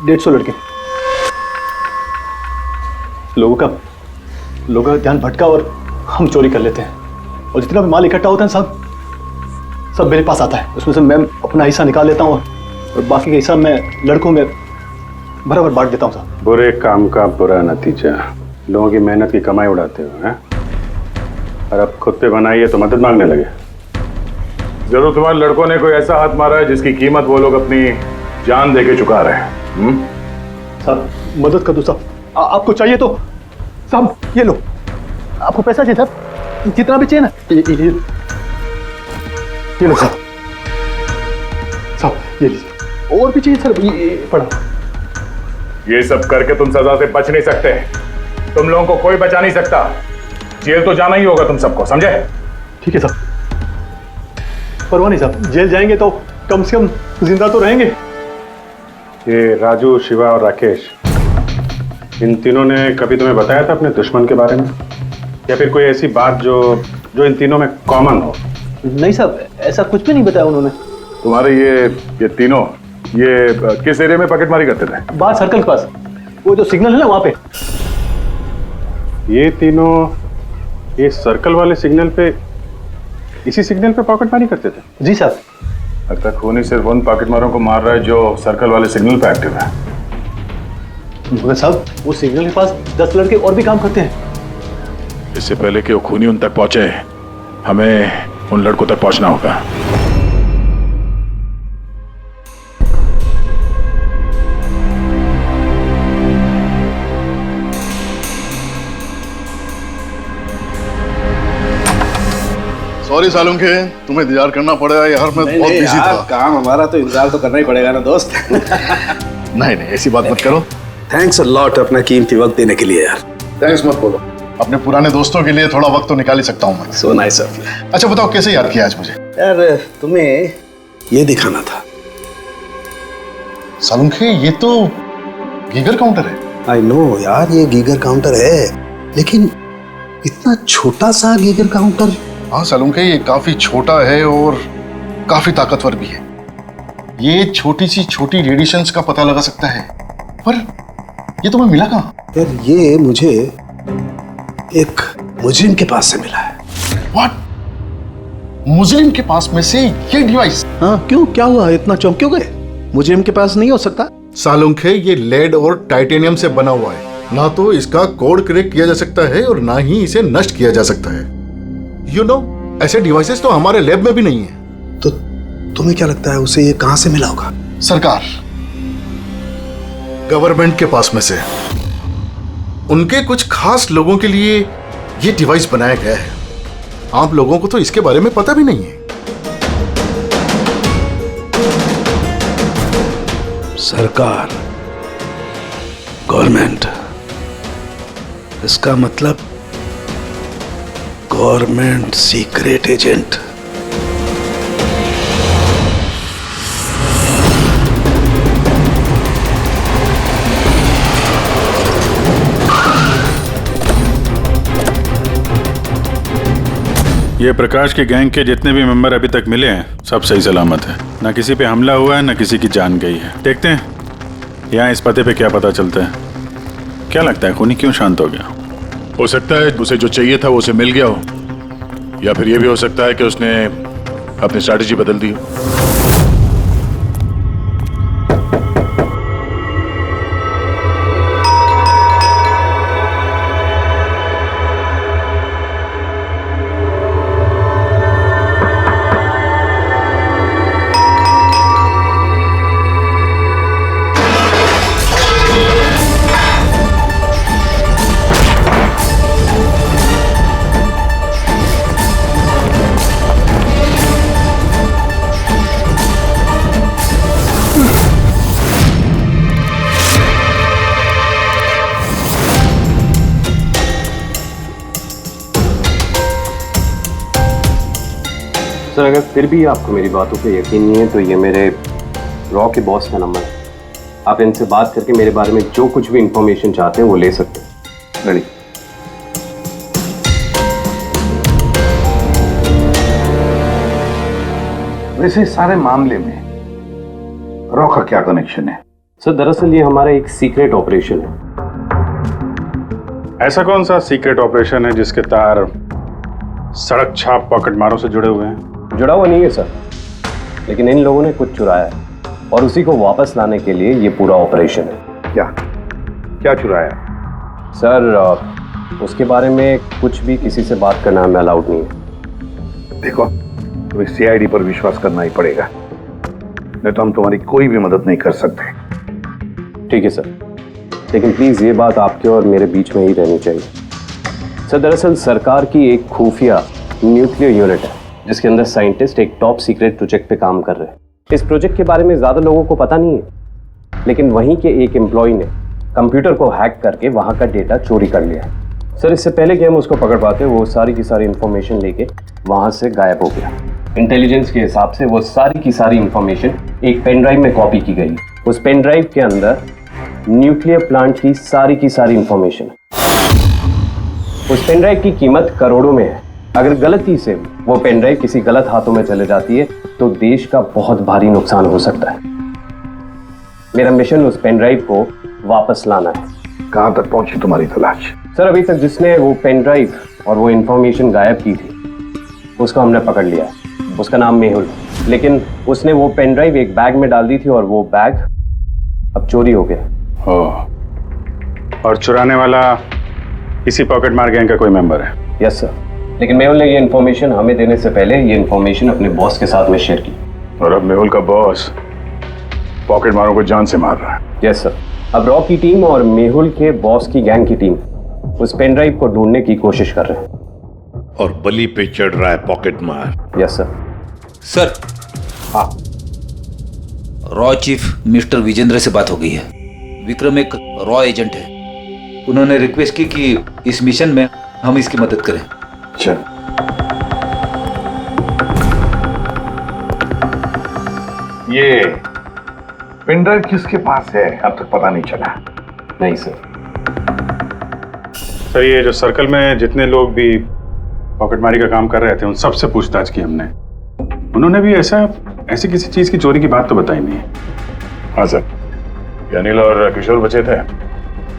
150 लड़के। लोगों का ध्यान भटका और हम चोरी कर लेते हैं, और जितना भी माल इकट्ठा होता है साहब सब मेरे पास आता है। उसमें से मैं अपना हिस्सा निकाल लेता हूँ और बाकी का हिस्सा मैं लड़कों में बराबर बांट देता हूँ साहब। बुरे काम का बुरा नतीजा, लोगों की मेहनत की कमाई उड़ाते हो हैं, और अब खुद पे बनाई है तो मदद मांगने लगे। जरूर तुम्हारे लड़कों ने कोई ऐसा हाथ मारा है जिसकी कीमत वो लोग अपनी जान दे के चुका रहे हैं। साहब मदद कर दो साहब, आपको चाहिए तो साहब ये लो, आपको पैसा चाहिए साहब, जितना भी चाहिए ना ये लो साहब। साहब ये लीजिए, और भी चाहिए सर, ये पड़ा। ये सब करके तुम सजा से बच नहीं सकते, तुम लोगों को कोई बचा नहीं सकता। जेल तो जाना ही होगा तुम सबको, समझे? ठीक है साहब, परवाह नहीं साहब, जेल जाएंगे तो कम से कम जिंदा तो रहेंगे। ये राजू, शिवा और राकेश, इन तीनों ने कभी तुम्हें बताया था अपने दुश्मन के बारे में, या फिर कोई ऐसी बात जो इन तीनों में कॉमन हो? नहीं साहब, ऐसा कुछ भी नहीं बताया उन्होंने। तुम्हारे ये तीनों ये किस एरिया में पॉकेटमारी करते थे? बाहर सर्कल के पास, वो जो सिग्नल है ना वहां पे। ये तीनों ये सर्कल वाले सिग्नल पे, इसी सिग्नल पे पॉकेटमारी करते थे? जी साहब। लगता है खूनी सिर्फ उन पॉकेटमारों को मार रहा है जो सर्कल वाले सिग्नल पे एक्टिव है। मगर साहब वो सिग्नल के पास 10 लड़के और भी काम करते हैं। इससे पहले कि वो खूनी उन तक पहुंचे, हमें उन लड़कों तक पहुंचना होगा। सॉरी सालुंखे, तुम्हें इंतजार करना पड़ेगा यार, मैं बहुत बिजी था। काम हमारा तो इंतजार तो करना ही पड़ेगा ना दोस्त। नहीं ऐसी बात मत करो। थैंक्स अ लॉट अपना कीमती वक्त देने के लिए यार। थैंक्स मत बोलो, अपने पुराने दोस्तों के लिए थोड़ा वक्त तो निकाल ही सकता हूँ मैं। So nice of you. अच्छा बताओ कैसे याद किया आज मुझे? यार तुम्हें ये दिखाना था। सालुंखे ये तो गीगर काउंटर है। आई नो यार, ये गीगर काउंटर है, लेकिन इतना छोटा सा गीगर काउंटर। हाँ सालुंखे, ये काफी छोटा है और काफी ताकतवर भी है। ये छोटी सी छोटी रेडिएशंस का पता लगा सकता है, पर ये तुम्हें मिला कहाँ? यार ये मुझे एक मुजरिम के पास से मिला है। व्हाट? मुजरिम के पास में से ये डिवाइस? हाँ क्यों, क्या हुआ, इतना चौंक क्यों गए? मुजरिम के पास नहीं हो सकता? सालुंखे ये लेड और टाइटेनियम से बना हुआ है, ना तो इसका कोड क्रैक किया जा सकता है और ना ही इसे नष्ट किया जा सकता है। You know, ऐसे डिवाइसेस तो हमारे लैब में भी नहीं है। तो तुम्हें क्या लगता है उसे ये कहां से मिला होगा? सरकार, गवर्नमेंट के पास में से उनके कुछ खास लोगों के लिए ये डिवाइस बनाया गया है। आम लोगों को तो इसके बारे में पता भी नहीं है। सरकार, गवर्नमेंट, इसका मतलब गवर्नमेंट सीक्रेट एजेंट। ये प्रकाश के गैंग के जितने भी मेंबर अभी तक मिले हैं सब सही सलामत है, ना किसी पे हमला हुआ है ना किसी की जान गई है। देखते हैं यहाँ इस पते पे क्या पता चलता है। क्या लगता है खूनी क्यों शांत हो गया? हो सकता है उसे जो चाहिए था वो उसे मिल गया हो, या फिर ये भी हो सकता है कि उसने अपनी स्ट्रैटेजी बदल दी हो। सर अगर फिर भी आपको मेरी बातों पे यकीन नहीं है तो ये मेरे रॉ के बॉस का नंबर है, आप इनसे बात करके मेरे बारे में जो कुछ भी इंफॉर्मेशन चाहते हैं वो ले सकते हैं। रेडी। वैसे इस सारे मामले में रॉ का क्या कनेक्शन है? सर दरअसल ये हमारा एक सीक्रेट ऑपरेशन है। ऐसा कौन सा सीक्रेट ऑपरेशन है जिसके तार सड़क छाप पॉकेट मारों से जुड़े हुए हैं? जुड़ा हुआ नहीं है सर, लेकिन इन लोगों ने कुछ चुराया है और उसी को वापस लाने के लिए ये पूरा ऑपरेशन है। क्या क्या चुराया? सर उसके बारे में कुछ भी किसी से बात करना हमें अलाउड नहीं है। देखो, तुम्हें सीआईडी पर विश्वास करना ही पड़ेगा, नहीं तो हम तुम्हारी कोई भी मदद नहीं कर सकते। ठीक है सर, लेकिन प्लीज ये बात आपके और मेरे बीच में ही रहनी चाहिए। सर दरअसल सरकार की एक खुफिया न्यूक्लियर यूनिट है जिसके अंदर साइंटिस्ट एक टॉप सीक्रेट प्रोजेक्ट पे काम कर रहे हैं। इस प्रोजेक्ट के बारे में ज्यादा लोगों को पता नहीं है, लेकिन वहीं के एक एम्प्लॉय ने कंप्यूटर को हैक करके वहां का डेटा चोरी कर लिया। सर इससे पहले कि हम उसको पकड़ पाते वो सारी की सारी इंफॉर्मेशन लेके वहां से गायब हो गया। इंटेलिजेंस के हिसाब से वो सारी की सारी इंफॉर्मेशन एक पेन ड्राइव में कॉपी की गई। उस पेन ड्राइव के अंदर न्यूक्लियर प्लांट की सारी इंफॉर्मेशन। उस पेन ड्राइव की कीमत करोड़ों में है। अगर गलती से वो पेन ड्राइव किसी गलत हाथों में चले जाती है तो देश का बहुत भारी नुकसान हो सकता है। मेरा मिशन उस पेन ड्राइव को वापस लाना है। कहां तक पहुंची तुम्हारी तलाश? सर अभी तक जिसने वो पेन ड्राइव और वो इंफॉर्मेशन गायब की थी उसको हमने पकड़ लिया। उसका नाम मेहुल, लेकिन उसने वो पेन ड्राइव एक बैग में डाल दी थी और वो बैग अब चोरी हो गया। और चुराने वाला इसी पॉकेट मार गैंग का कोई मेंबर है? यस सर, लेकिन मेहुल ने ये इन्फॉर्मेशन हमें देने से पहले ये इन्फॉर्मेशन अपने बॉस के साथ में शेयर की। और अब मेहुल का बॉस पॉकेट मारों को जान से मार रहा है। यस सर, अब रॉ की टीम और मेहुल के बॉस की गैंग की टीम उस पेन ड्राइव को ढूंढने की कोशिश कर रहे हैं। और बलि पे चढ़ रहा है पॉकेट मार। Yes sir. सर हाँ, रॉ चीफ मिस्टर विजेंद्र से बात हो गई है। विक्रम एक रॉ एजेंट है, उन्होंने रिक्वेस्ट की कि इस मिशन में हम इसकी मदद करें। चल। ये पेन ड्राइव किसके पास है अब तक पता नहीं चला? नहीं सर। सर ये जो सर्कल में जितने लोग भी पॉकेटमारी का काम कर रहे थे उन सबसे पूछताछ की हमने, उन्होंने भी ऐसी किसी चीज की चोरी की बात तो बताई नहीं है। हाँ सर, अनिल और किशोर बचे थे,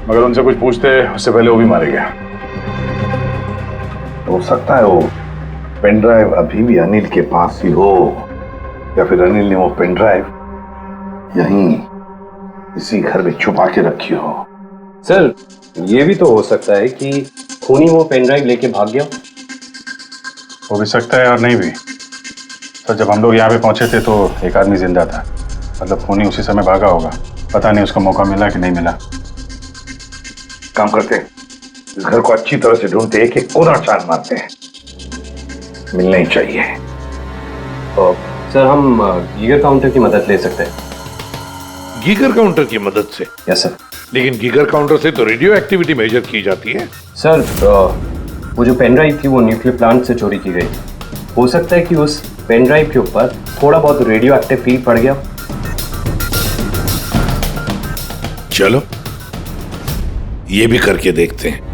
मगर उनसे कुछ पूछते उससे पहले वो भी मारे गया। हो सकता है वो पेन ड्राइव अभी भी अनिल के पास ही हो, या फिर अनिल ने वो पेन ड्राइव यहीं इसी घर में छुपा के रखी हो। सर ये भी तो हो सकता है कि खूनी वो पेन ड्राइव लेके भाग गया। हो भी सकता है और नहीं भी। सर जब हम लोग यहाँ पे पहुंचे थे तो एक आदमी जिंदा था, मतलब खूनी उसी समय भागा होगा। पता नहीं उसको मौका मिला कि नहीं मिला। काम करते हैं, इस घर को अच्छी तरह से ढूंढते, एक एक कोना चार मारते हैं, मिलना ही चाहिए। तो सर हम गीगर काउंटर की मदद ले सकते हैं। गीगर काउंटर की मदद से? Yes sir. लेकिन गीगर काउंटर से तो रेडियो एक्टिविटी मेजर की जाती है। सर वो जो पेन ड्राइव थी वो न्यूक्लियर प्लांट से चोरी की गई। हो सकता है कि उस पेन ड्राइव के ऊपर थोड़ा बहुत रेडियो एक्टिव फील पड़ गया। चलो ये भी करके देखते हैं।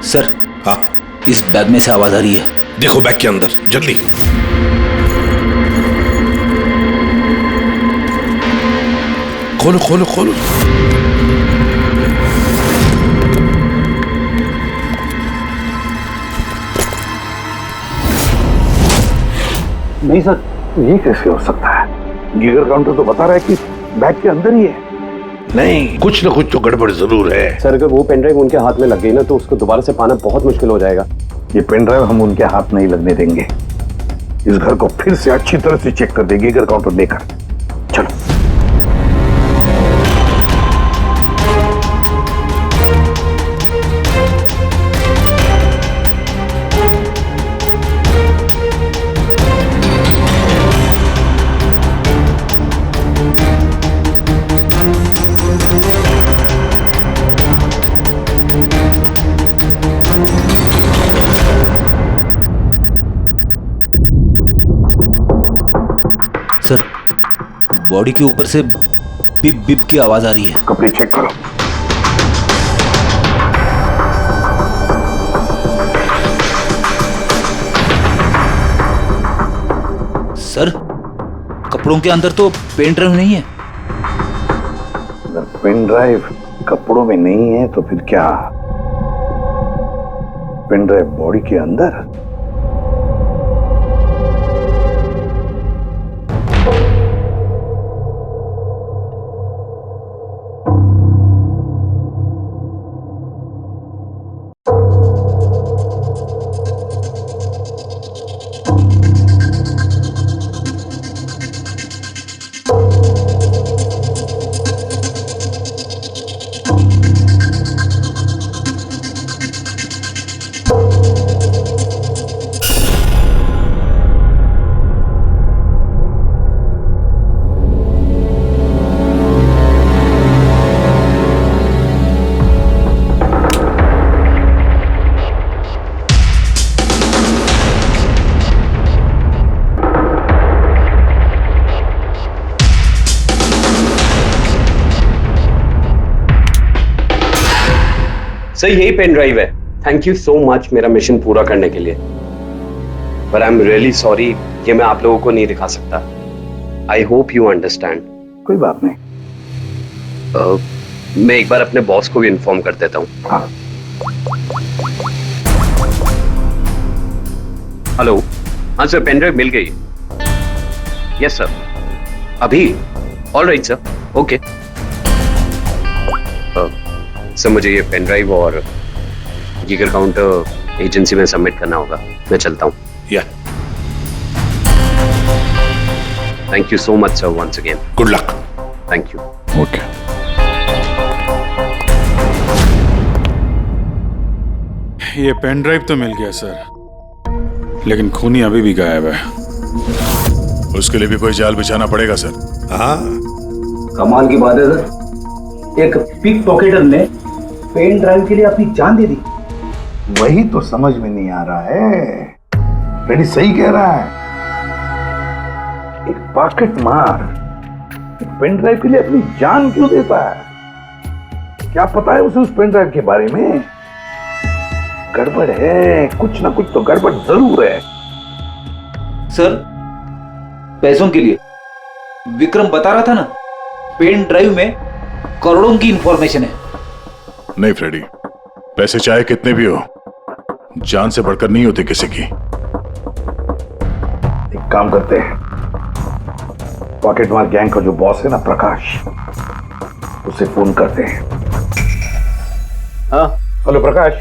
सर हाँ, इस बैग में से आवाज आ रही है। देखो बैग के अंदर, जल्दी। खोलो खोलो खोलो। नहीं सर, ये कैसे हो सकता है? गीगर काउंटर तो बता रहा है कि बैग के अंदर ही है। नहीं, कुछ ना कुछ तो गड़बड़ जरूर है। सर अगर वो पेन ड्राइव उनके हाथ में लग गई ना तो उसको दोबारा से पाना बहुत मुश्किल हो जाएगा। ये पेन ड्राइव हम उनके हाथ नहीं लगने देंगे। इस घर को फिर से अच्छी तरह से चेक कर देंगे गीगर काउंटर लेकर। चलो। बॉडी के ऊपर से बिप बिप की आवाज आ रही है। कपड़े चेक करो। सर, कपड़ों के अंदर तो पेन ड्राइव नहीं है। अगर पेन ड्राइव कपड़ों में नहीं है तो फिर क्या? पेन ड्राइव बॉडी के अंदर? सर यही पेन ड्राइव है। थैंक यू सो मच मेरा मिशन पूरा करने के लिए, पर आई एम रियली सॉरी, ये मैं आप लोगों को नहीं दिखा सकता। I hope you understand. कोई बात नहीं। मैं एक बार अपने बॉस को भी इन्फॉर्म कर देता हूँ। हाँ। हेलो, हाँ सर, पेन ड्राइव मिल गई। यस सर, अभी? All right sir, okay. Sir मुझे ये पेन ड्राइव और गीगर काउंटर एजेंसी में सबमिट करना होगा। मैं चलता हूँ। या thank you so much sir once again. Good luck. Thank you. Okay. ये पेन ड्राइव तो मिल गया सर, लेकिन खूनी अभी भी गायब है। उसके लिए भी कोई जाल बिछाना पड़ेगा सर। हाँ, कमाल की बात है सर, एक पिक पॉकेटर ने पेन ड्राइव के लिए अपनी जान दे दी। वही तो समझ में नहीं आ रहा है। रेडी सही कह रहा है। एक पॉकेट मार एक पेन ड्राइव के लिए अपनी जान क्यों देता है? क्या पता है उसे उस पेन ड्राइव के बारे में? गड़बड़ है, कुछ ना कुछ तो गड़बड़ जरूर है। सर, पैसों के लिए विक्रम बता रहा था ना, पेन ड्राइव में करोड़ों की इंफॉर्मेशन है। नहीं फ्रेडी, पैसे चाहे कितने भी हो, जान से बढ़कर नहीं होते किसी की। एक काम करते हैं, पॉकेट मार गैंग का जो बॉस है ना प्रकाश, उसे फोन करते हैं। हाँ हेलो प्रकाश,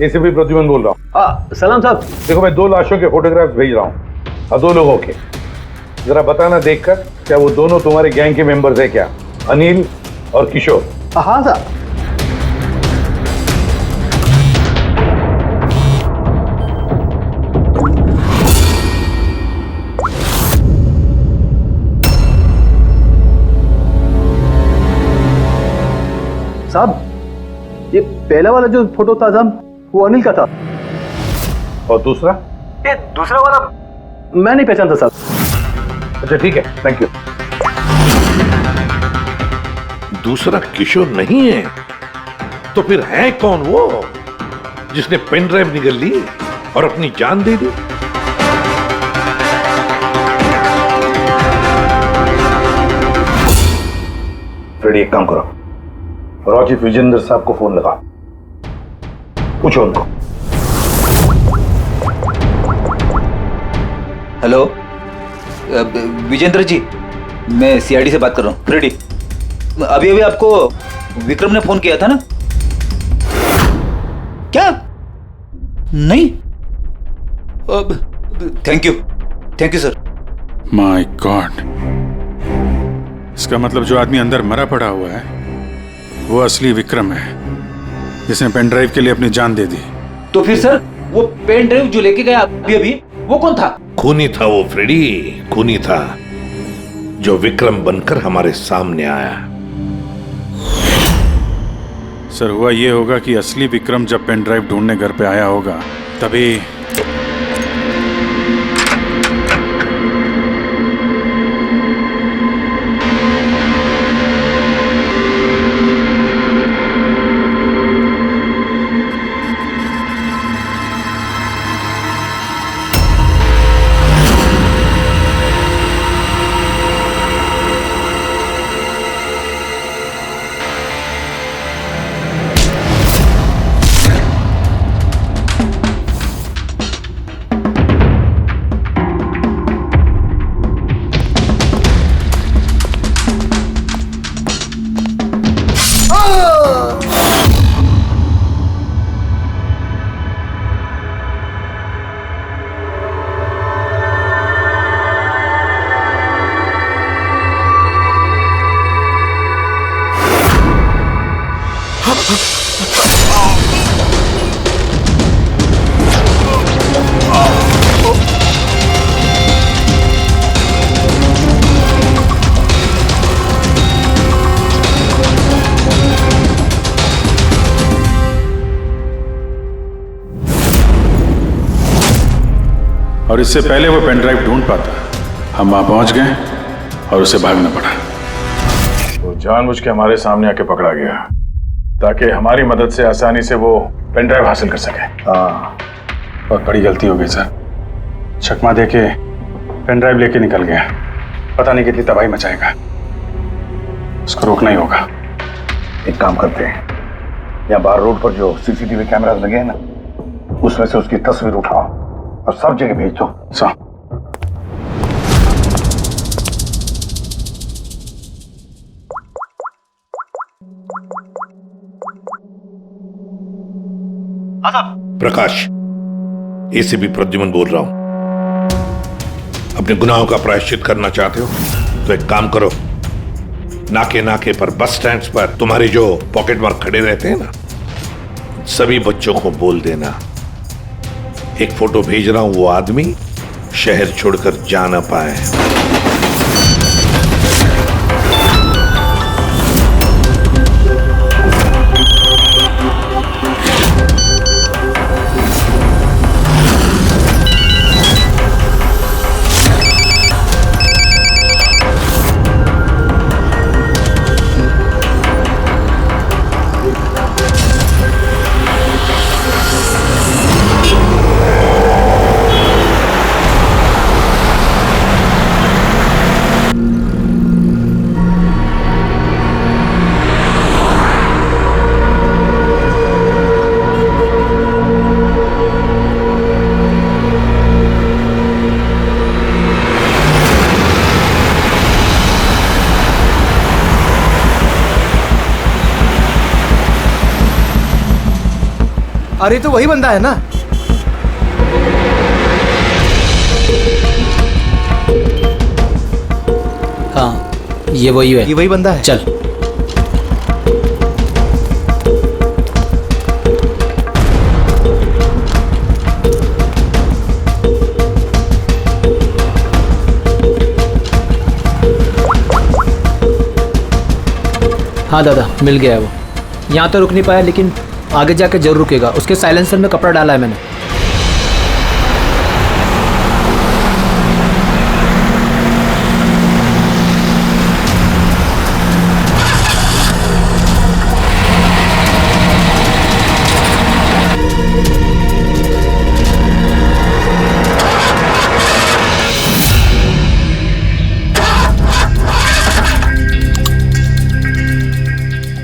एसीपी प्रद्युमन बोल रहा हूँ। हाँ सलाम साहब। देखो मैं 2 लाशों के फोटोग्राफ्स भेज रहा हूँ और 2 लोगों के। जरा बताना देखकर क्या वो दोनों तुम्हारे गैंग के मेंबर्स है क्या? अनिल और किशोर। हाँ साहब। साहब ये पहला वाला जो फोटो था साहब, वो अनिल का था। और दूसरा? ये दूसरा वाला मैं नहीं पहचानता साहब। अच्छा ठीक है, थैंक यू। दूसरा किशोर नहीं है तो फिर है कौन वो जिसने पेन ड्राइव निगल ली और अपनी जान दे दी? फ्रेडी एक काम करो, राजीव विजेंद्र साहब को फोन लगा, पूछो उनको। हेलो विजेंद्र जी, मैं सीआईडी से बात कर रहा हूँ। फ्रेडी, अभी अभी आपको विक्रम ने फोन किया था ना? क्या? नहीं? Thank you sir. My God, इसका मतलब जो आदमी अंदर मरा पड़ा हुआ है वो असली विक्रम है, जिसने पेन ड्राइव के लिए अपनी जान दे दी। तो फिर सर वो पेन ड्राइव जो लेके गया अभी अभी, वो कौन था? खूनी था वो फ्रेडी, खूनी था जो विक्रम बनकर हमारे सामने आया। सर हुआ ये होगा कि असली विक्रम जब पेन ड्राइव ढूंढने घर पे आया होगा तभी और इससे पहले वो पेन ड्राइव ढूंढ पाता, हम वहां पहुंच गए और उसे भागना पड़ा। वो जानबूझ के हमारे सामने आके पकड़ा गया ताकि हमारी मदद से आसानी से वो पेन ड्राइव हासिल कर सके। हाँ, बहुत बड़ी गलती हो गई सर। चकमा दे के पेन ड्राइव लेके निकल गया, पता नहीं कितनी तबाही मचाएगा। उसको रोकना ही होगा। एक काम करते हैं, यहाँ बार रोड पर जो सीसीटीवी कैमरास लगे हैं ना, उसमें से उसकी तस्वीर उठाओ और सब जगह भेज दो। प्रकाश, एसीपी प्रद्युमन बोल रहा हूं। अपने गुनाहों का प्रायश्चित करना चाहते हो तो एक काम करो, नाके नाके पर, बस स्टैंड्स पर तुम्हारे जो पॉकेट मार खड़े रहते हैं ना, सभी बच्चों को बोल देना एक फोटो भेज रहा हूं, वो आदमी शहर छोड़कर जा ना पाए। अरे तो वही बंदा है ना? हाँ, ये वही है। ये वही बंदा है। चल। हाँ दादा, मिल गया है वो। यहाँ तो रुक नहीं पाया, लेकिन आगे जाके जरूर रुकेगा। उसके साइलेंसर में कपड़ा डाला है मैंने।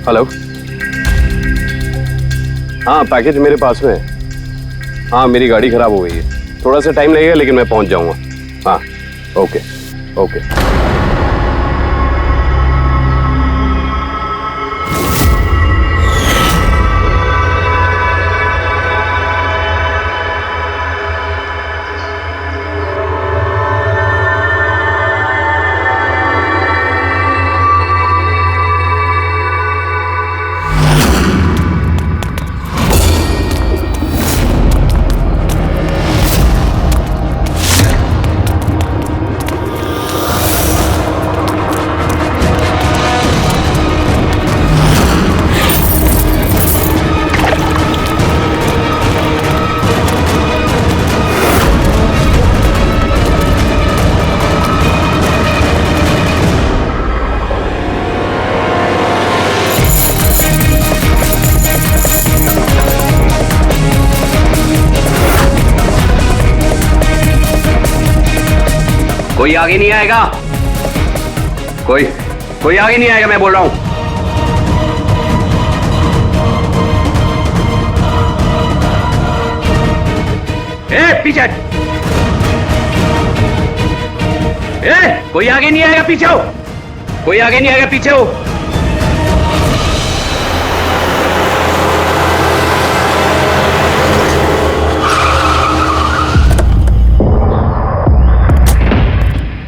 हेलो, हाँ पैकेज मेरे पास में है। हाँ मेरी गाड़ी खराब हो गई है, थोड़ा सा टाइम लगेगा लेकिन मैं पहुंच जाऊंगा। हाँ ओके ओके। कोई आगे नहीं आएगा, कोई आगे नहीं आएगा, मैं बोल रहा हूं। पीछे, कोई आगे नहीं आएगा, पीछे हो। कोई आगे नहीं आएगा, पीछे हो।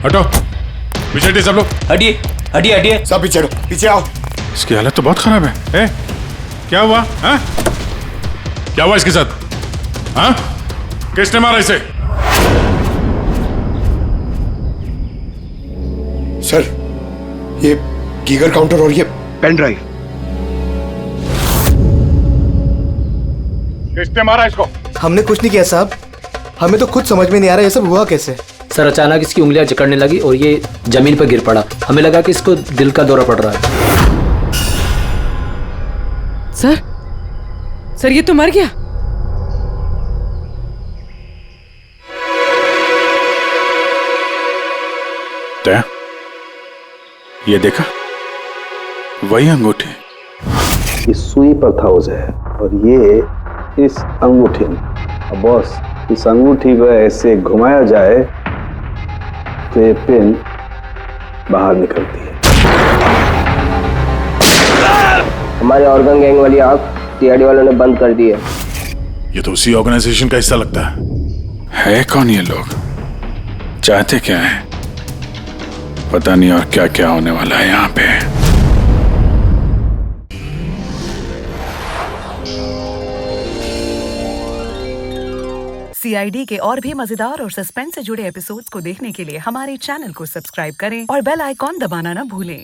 हटो, पीछे हटिए सब लोग। हटिए हटिए हटिए, सब पीछे हटो, पीछे आओ। इसकी हालत तो बहुत खराब है। क्या हुआ? हाँ? क्या हुआ इसके साथ? हाँ? किसने मारा इसे? सर, ये गीगर काउंटर और ये पेन ड्राइव। किसने मारा इसको? हमने कुछ नहीं किया साहब, हमें तो खुद समझ में नहीं आ रहा ये सब हुआ कैसे। सर अचानक इसकी उंगलियां जकड़ने लगी और ये जमीन पर गिर पड़ा। हमें लगा कि इसको दिल का दौरा पड़ रहा है। सर ये तो मर गया। दया, ये देखा, वही अंगूठी। इस सुई पर था उसे और ये इस अंगूठी में। अब बॉस, इस अंगूठी को ऐसे घुमाया जाए तो ये पिन बाहर निकलती है। हमारे ऑर्गन गैंग वाली आंख सीआईडी वालों ने बंद कर दी है। ये तो उसी ऑर्गेनाइजेशन का हिस्सा लगता है कौन ये लोग, चाहते क्या है पता नहीं, और क्या क्या होने वाला है यहाँ पे। सीआईडी के और भी मजेदार और सस्पेंस से जुड़े एपिसोड्स को देखने के लिए हमारे चैनल को सब्सक्राइब करें और बेल आइकॉन दबाना न भूलें।